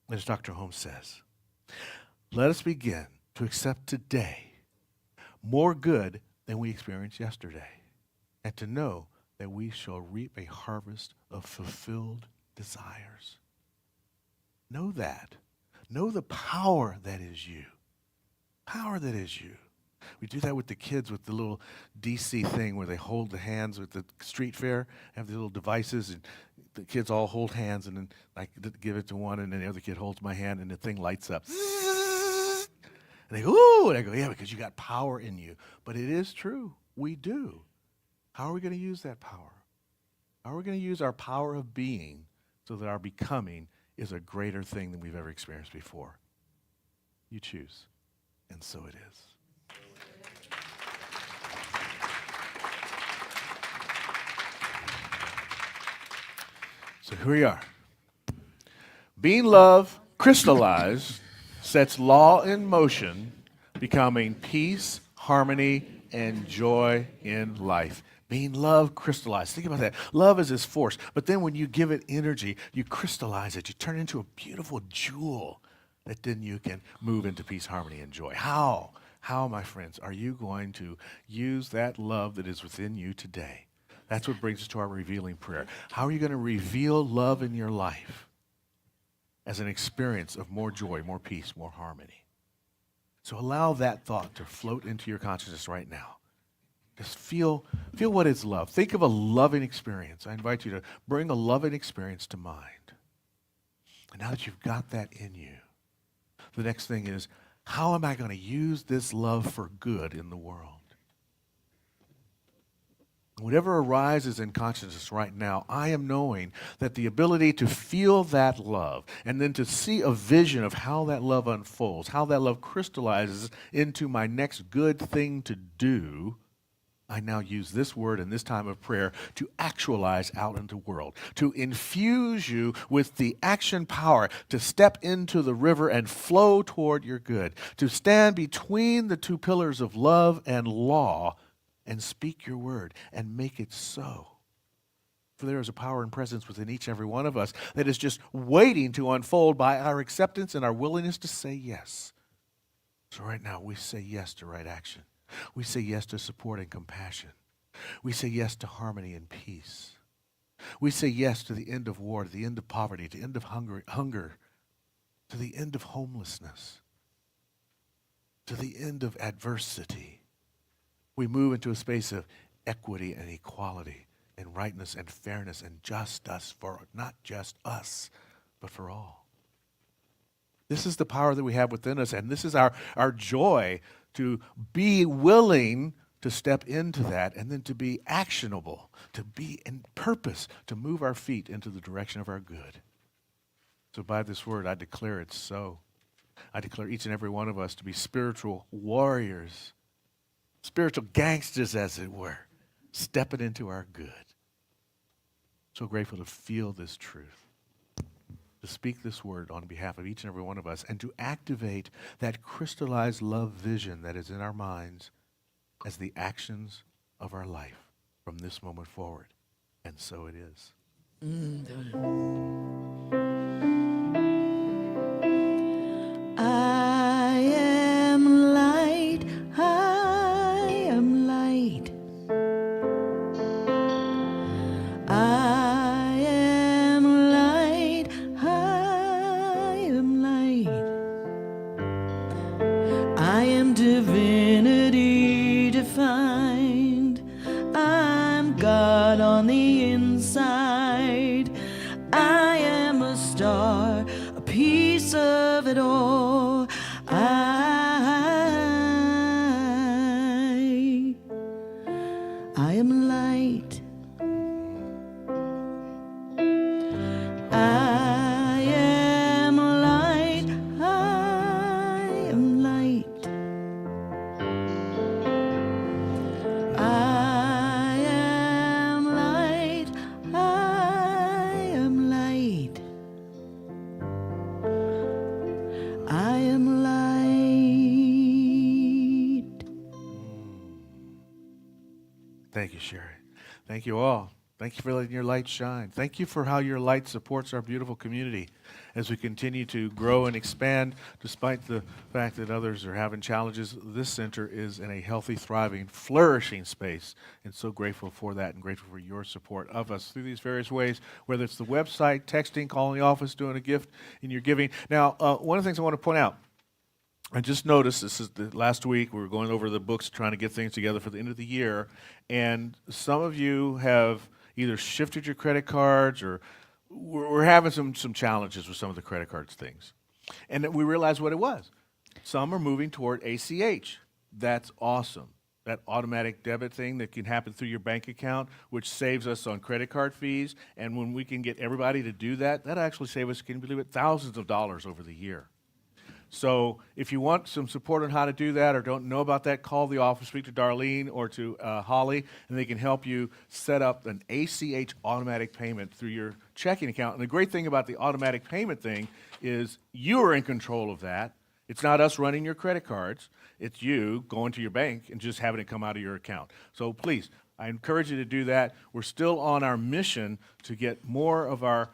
As Dr. Holmes says, let us begin to accept today more good than we experienced yesterday, and to know that we shall reap a harvest of fulfilled desires. Know that. Know the power that is you. Power that is you. We do that with the kids with the little DC thing where they hold the hands with the street fair, have the little devices, and the kids all hold hands, and then I give it to one, and then the other kid holds my hand, and the thing lights up. And they go, ooh, and I go, yeah, because you got power in you. But it is true. We do. How are we going to use that power? How are we going to use our power of being so that our becoming is a greater thing than we've ever experienced before? You choose, and so it is. So here we are. Being love crystallized sets law in motion, becoming peace, harmony, and joy in life. Being love crystallized. Think about that. Love is this force, but then when you give it energy, you crystallize it. You turn it into a beautiful jewel that then you can move into peace, harmony, and joy. How? How, my friends, are you going to use that love that is within you today? That's what brings us to our revealing prayer. How are you going to reveal love in your life as an experience of more joy, more peace, more harmony? So allow that thought to float into your consciousness right now. Just feel what is love. Think of a loving experience. I invite you to bring a loving experience to mind. And now that you've got that in you, the next thing is, how am I going to use this love for good in the world? Whatever arises in consciousness right now, I am knowing that the ability to feel that love and then to see a vision of how that love unfolds, how that love crystallizes into my next good thing to do, I now use this word in this time of prayer to actualize out into the world, to infuse you with the action power to step into the river and flow toward your good, to stand between the two pillars of love and law and speak your word and make it so. For there is a power and presence within each and every one of us that is just waiting to unfold by our acceptance and our willingness to say yes. So right now we say yes to right action. We say yes to support and compassion. We say yes to harmony and peace. We say yes to the end of war, to the end of poverty, to the end of hunger, to the end of homelessness, to the end of adversity. We move into a space of equity and equality and rightness and fairness and justice for not just us, but for all. This is the power that we have within us, and this is our joy to be willing to step into that and then to be actionable, to be in purpose, to move our feet into the direction of our good. So by this word, I declare it so. I declare each and every one of us to be spiritual warriors, spiritual gangsters, as it were, stepping into our good. So grateful to feel this truth, to speak this word on behalf of each and every one of us, and to activate that crystallized love vision that is in our minds as the actions of our life from this moment forward. And so it is. I am light, I am light. I am light, I am light. I am divinity defined. I'm God on the inside. I am a star, a piece of it all. I am light. I am light. I am light. I am light. I am light. I am light. Thank you, Cherie. Thank you all. Thank you for letting your light shine. Thank you for how your light supports our beautiful community as we continue to grow and expand despite the fact that others are having challenges. This center is in a healthy, thriving, flourishing space, and so grateful for that and grateful for your support of us through these various ways, whether it's the website, texting, calling the office, doing a gift in your giving. Now, one of the things I want to point out, I just noticed, this is the last week, we were going over the books, trying to get things together for the end of the year, and some of you have either shifted your credit cards or we're having some challenges with some of the credit cards things. And we realized what it was. Some are moving toward ACH. That's awesome. That automatic debit thing that can happen through your bank account, which saves us on credit card fees. And when we can get everybody to do that, that actually saves us, can you believe it, thousands of dollars over the year. So if you want some support on how to do that or don't know about that, call the office, speak to Darlene or to Holly, and they can help you set up an ACH automatic payment through your checking account. And the great thing about the automatic payment thing is you are in control of that. It's not us running your credit cards. It's you going to your bank and just having it come out of your account. So please, I encourage you to do that. We're still on our mission to get more of our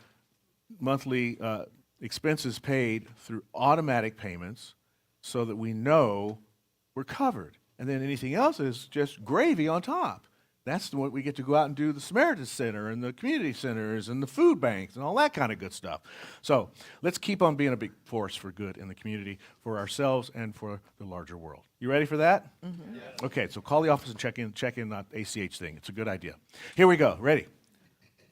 monthly expenses paid through automatic payments so that we know we're covered. And then anything else is just gravy on top. That's what we get to go out and do the Samaritan Center and the community centers and the food banks and all that kind of good stuff. So let's keep on being a big force for good in the community, for ourselves and for the larger world. You ready for that? Mm-hmm. Yes. Okay, so call the office and check in that ACH thing. It's a good idea. Here we go. Ready?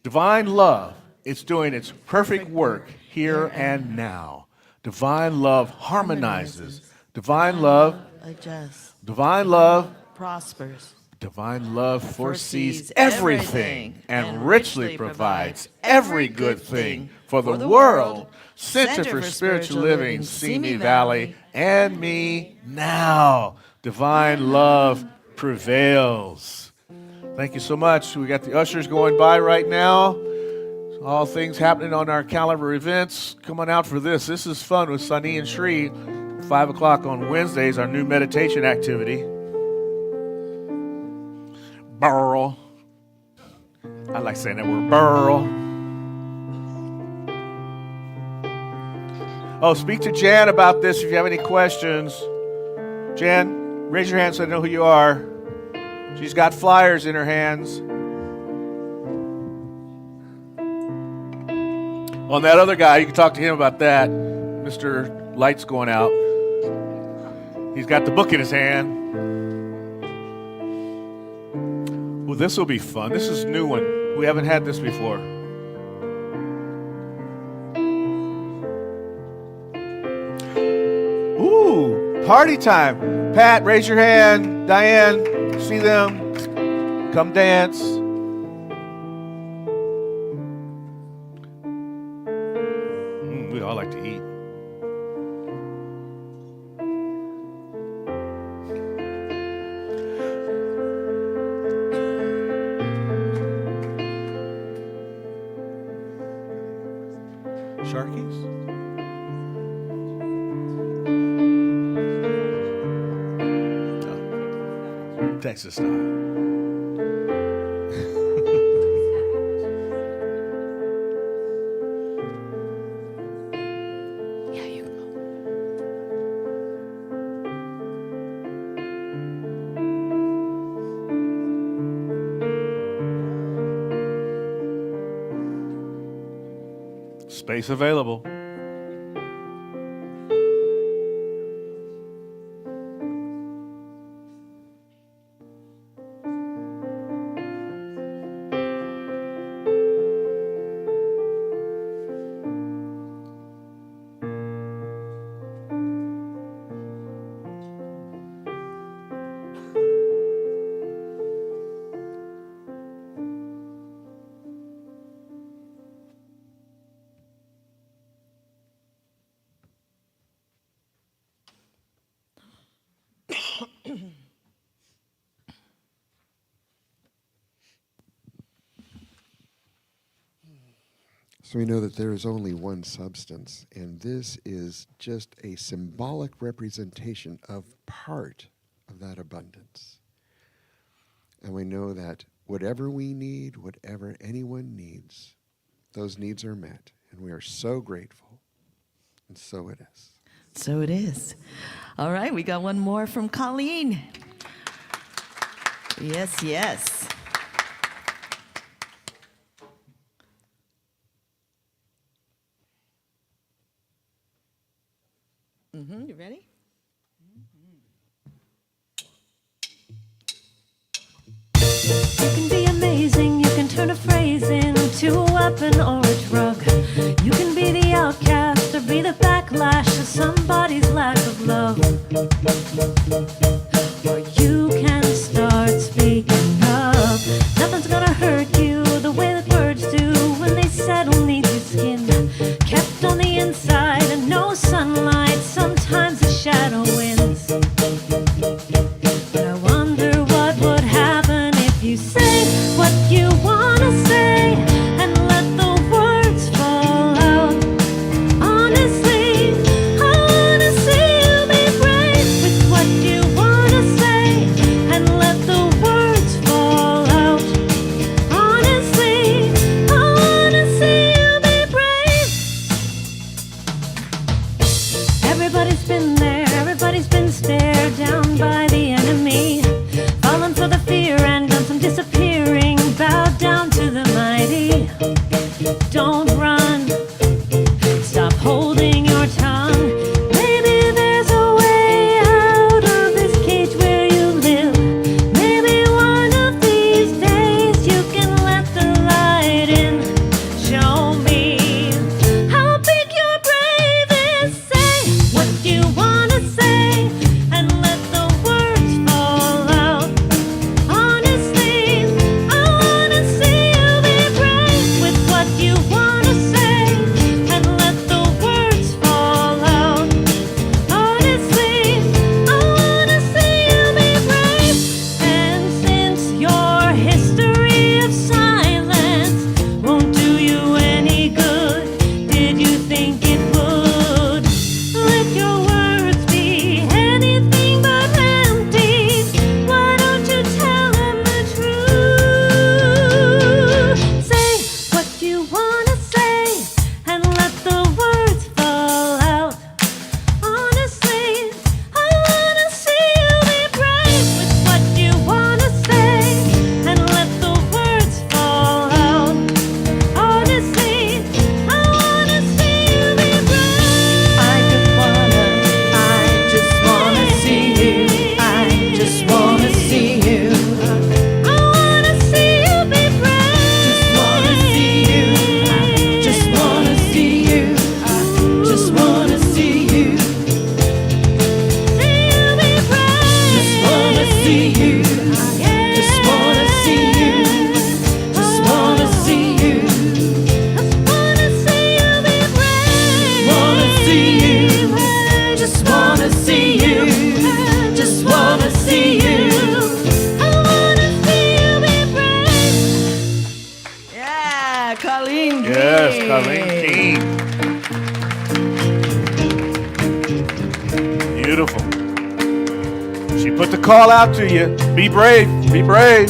Divine love. It's doing its perfect work here and now. Divine love harmonizes. Divine love adjusts. Divine love Prospers. Divine love foresees everything and richly provides every good thing for the world. Center for Spiritual Living, Simi Valley, and me now. Divine love prevails. Thank you so much. We got the ushers going by right now. All things happening on our calendar events. Come on out for this. This is fun with Sunny and Cherie. 5 o'clock on Wednesdays, our new meditation activity. Burl. I like saying that word, burl. Oh, speak to Jan about this if you have any questions. Jan, raise your hand so I know who you are. She's got flyers in her hands. On that other guy, you can talk to him about that. Mr. Light's going out. He's got the book in his hand. Well, this will be fun. This is a new one. We haven't had this before. Ooh, party time. Pat, raise your hand. Diane, see them. Come dance. We all like to eat. Sharkies? No. Texas style. Yeah, you go. Space available. So we know that there is only one substance, and this is just a symbolic representation of part of that abundance. And we know that whatever we need, whatever anyone needs, those needs are met. And we are so grateful. And so it is. So it is. All right, we got one more from Colleen. Yes, yes. You ready? You can be amazing, you can turn a phrase into a weapon or a drug. You can be the outcast or be the backlash to somebody's lack of love. Or you can start speaking up. Nothing's gonna hurt you the way that words do when they settle neath your skin. Kept on the inside and no sunlight, sometimes the shadow wins. But I wonder what would happen if you say what you wanna say and let the words fall out. Honestly, I wanna see you be brave with what you wanna She put the call out to you. Be brave. Be brave.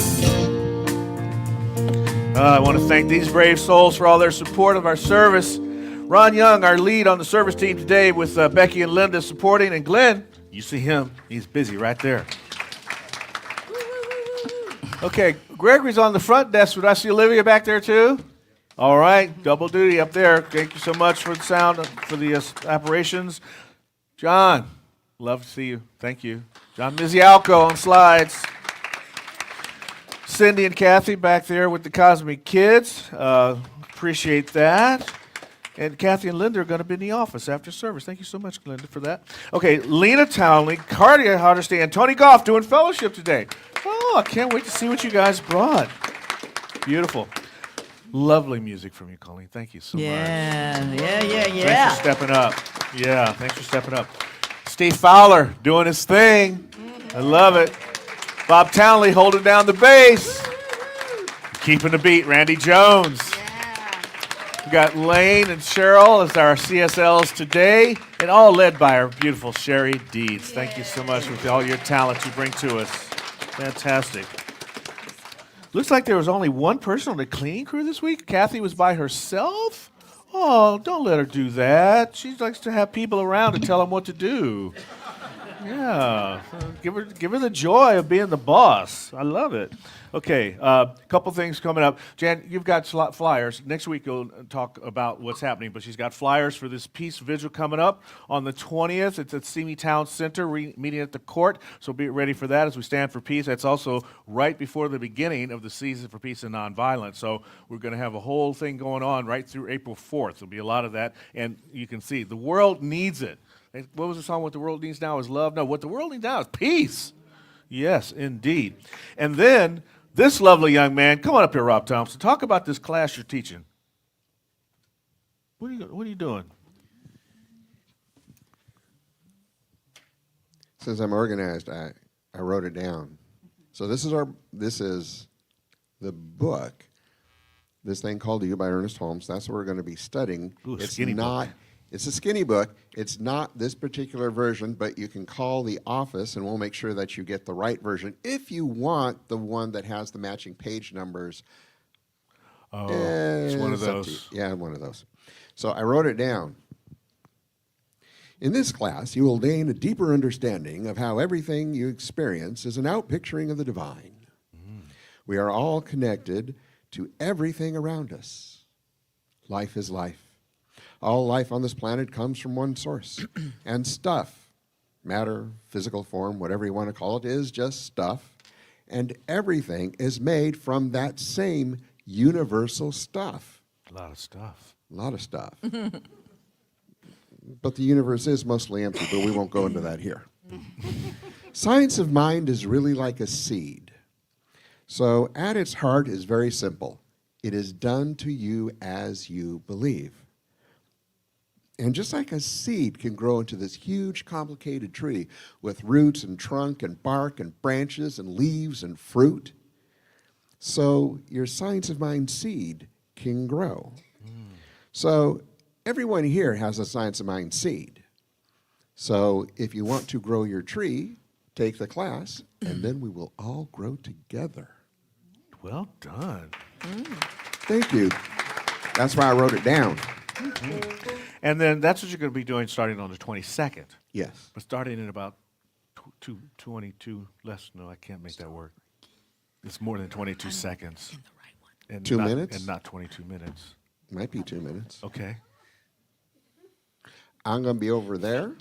I want to thank these brave souls for all their support of our service. Ron Young, our lead on the service team today, with Becky and Linda supporting. And Glenn, you see him. He's busy right there. Okay, Gregory's on the front desk. Would I see Olivia back there too? All right, double duty up there. Thank you so much for the sound, for the operations. John, love to see you. Thank you. John Mizialco on slides. Cindy and Kathy back there with the Cosmic Kids. Appreciate that. And Kathy and Linda are going to be in the office after service. Thank you so much, Linda, for that. Okay, Lena Townley, Cardia Hardesty, and Tony Goff doing fellowship today. Oh, I can't wait to see what you guys brought. Beautiful. Lovely music from you, Colleen. Thank you so much. Yeah. Thanks for stepping up. Yeah, thanks for stepping up. Steve Fowler doing his thing. I love it. Bob Townley holding down the bass. Keeping the beat, Randy Jones. We got Lane and Cheryl as our CSLs today, and all led by our beautiful Cherie Deeds. Thank you so much for all your talent you bring to us. Fantastic. Looks like there was only one person on the cleaning crew this week. Kathy was by herself? Oh, don't let her do that. She likes to have people around to tell them what to do. Yeah, give her the joy of being the boss. I love it. Okay, a couple things coming up. Jan, you've got flyers. Next week you'll talk about what's happening, but she's got flyers for this peace vigil coming up on the 20th. It's at Simi Town Center, meeting at the court, so be ready for that as we stand for peace. That's also right before the beginning of the season for peace and nonviolence, so we're going to have a whole thing going on right through April 4th. There'll be a lot of that, and you can see the world needs it. What was the song? What the world needs now is love. No, what the world needs now is peace. Yes, indeed. And then this lovely young man, come on up here, Rob Thompson. Talk about this class you're teaching. What are you doing? Since I'm organized, I wrote it down. So this is the book, this thing called To You by Ernest Holmes. That's what we're going to be studying. Ooh, it's skinny not. book. It's a skinny book. It's not this particular version, but you can call the office and we'll make sure that you get the right version. If you want the one that has the matching page numbers. Oh, it's one of up to those. you. Yeah, one of those. So I wrote it down. In this class, you will gain a deeper understanding of how everything you experience is an outpicturing of the divine. We are all connected to everything around us. Life is life. All life on this planet comes from one source. And stuff, matter, physical form, whatever you want to call it, is just stuff. And everything is made from that same universal stuff. A lot of stuff. A lot of stuff. But the universe is mostly empty, but we won't go into that here. Science of mind is really like a seed. So at its heart is very simple. It is done to you as you believe. And just like a seed can grow into this huge, complicated tree with roots and trunk and bark and branches and leaves and fruit, so your science of mind seed can grow. So everyone here has a science of mind seed. So if you want to grow your tree, take the class, and then we will all grow together. Well done. Thank you. That's why I wrote it down. And then that's what you're going to be doing starting on the 22nd. Yes. But starting in about 22 less. No, I can't make that work. It's more than 22 seconds. And 2 not, minutes? And not 22 minutes. Might be 2 minutes. Okay. I'm going to be over there.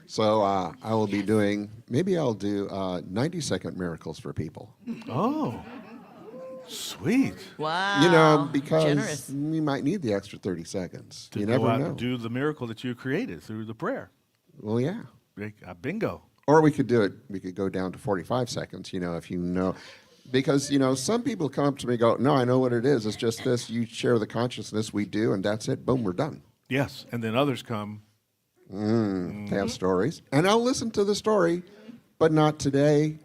So I will be doing, maybe I'll do 90-second miracles for people. Oh, sweet. Wow. You know, because Generous. we might need the extra 30 seconds. To You go never out know. and do the miracle that you created through the prayer. Well, yeah. Bingo. Or we could do it, we could go down to 45 seconds, you know, if you know. Because, you know, some people come up to me and go, no, I know what it is. It's just this. You share the consciousness, we do, and that's it. Boom, we're done. Yes, and then others come. They have stories. And I'll listen to the story, but not today,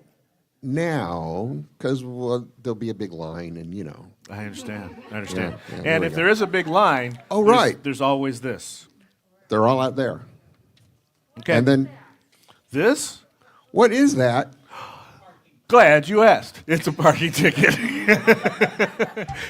now, because there'll be a big line, and, you know. I understand. Yeah, And there we if go. there is a big line, Oh, right. there's always this. They're all out there. Okay. And then, This What is that? Glad you asked. It's a parking ticket.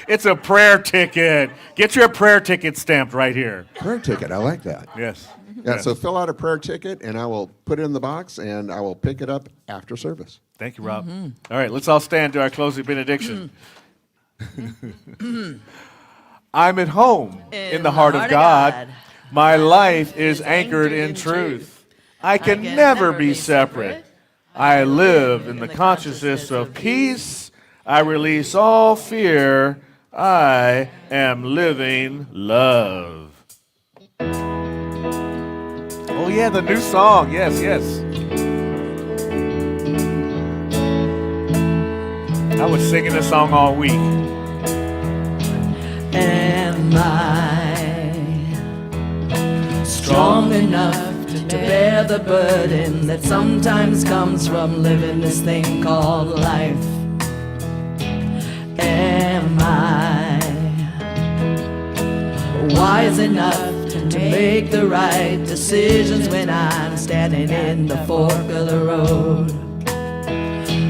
It's a prayer ticket. Get your prayer ticket stamped right here. Prayer ticket. I like that. Yes. Yeah, Yes. so fill out a prayer ticket, and I will put it in the box, and I will pick it up after service. Thank you, Rob. All right, let's all stand to our closing benediction. I'm at home in the heart of God. My life is anchored in truth. I can never be separate. I live in the consciousness of peace. I release all fear. I am living love. Oh, yeah, the new song. Yes, yes. I was singing this song all week. Am I strong enough to bear the burden that sometimes comes from living this thing called life? Am I wise enough to make the right decisions when I'm standing in the fork of the road?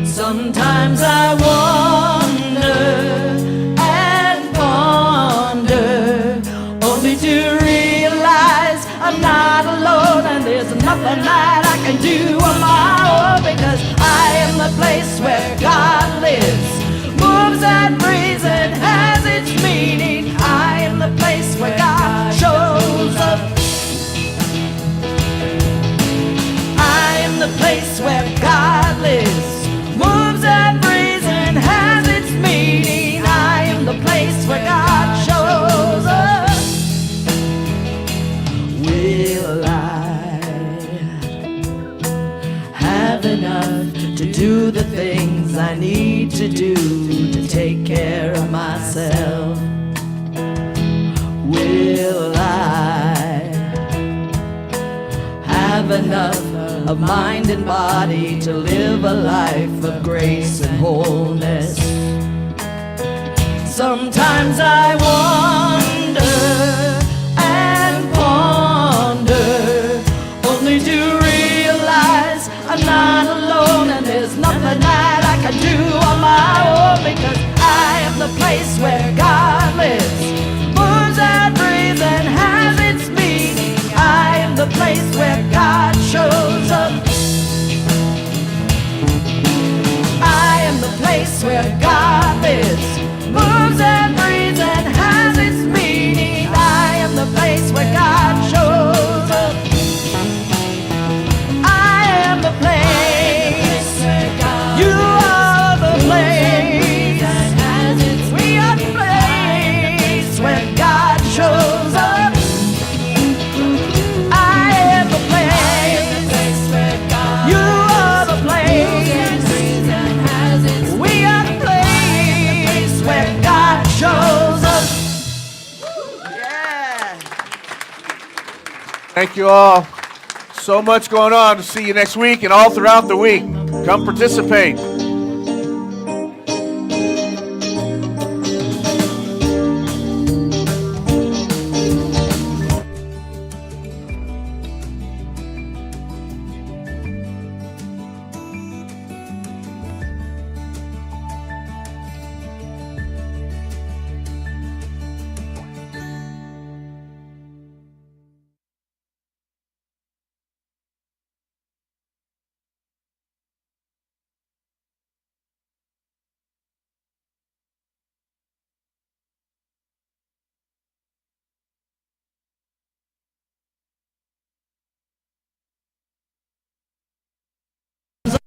Sometimes I wonder and ponder, only to realize I'm not alone, and there's nothing that I can do on my own, because I am the place where God lives, moves and breathes and has its meaning. I am the place where God shows up. I am the place where God lives, moves and breathes and has its meaning. I am the place where God shows up. Will I have enough to do the things I need to do to take care of myself? Will I have enough of mind and body to live a life of grace and wholeness? Sometimes I wonder and ponder, only to realize I'm not alone, and there's nothing that I can do on my own, because I am the place where God lives, moves and breathes and has its meaning. I am the place where God shows up. I am the place where God lives, moves and breathes and has its meaning. I am the place where God shows up. I am the place. You are the place. We are the place where God shows up. I am the place. You are the place. We are the place where God shows up. Yeah. Thank you all. So much going on. To see you next week and all throughout the week. Come participate.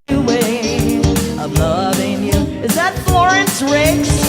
Way of loving you. Is that Florence Riggs?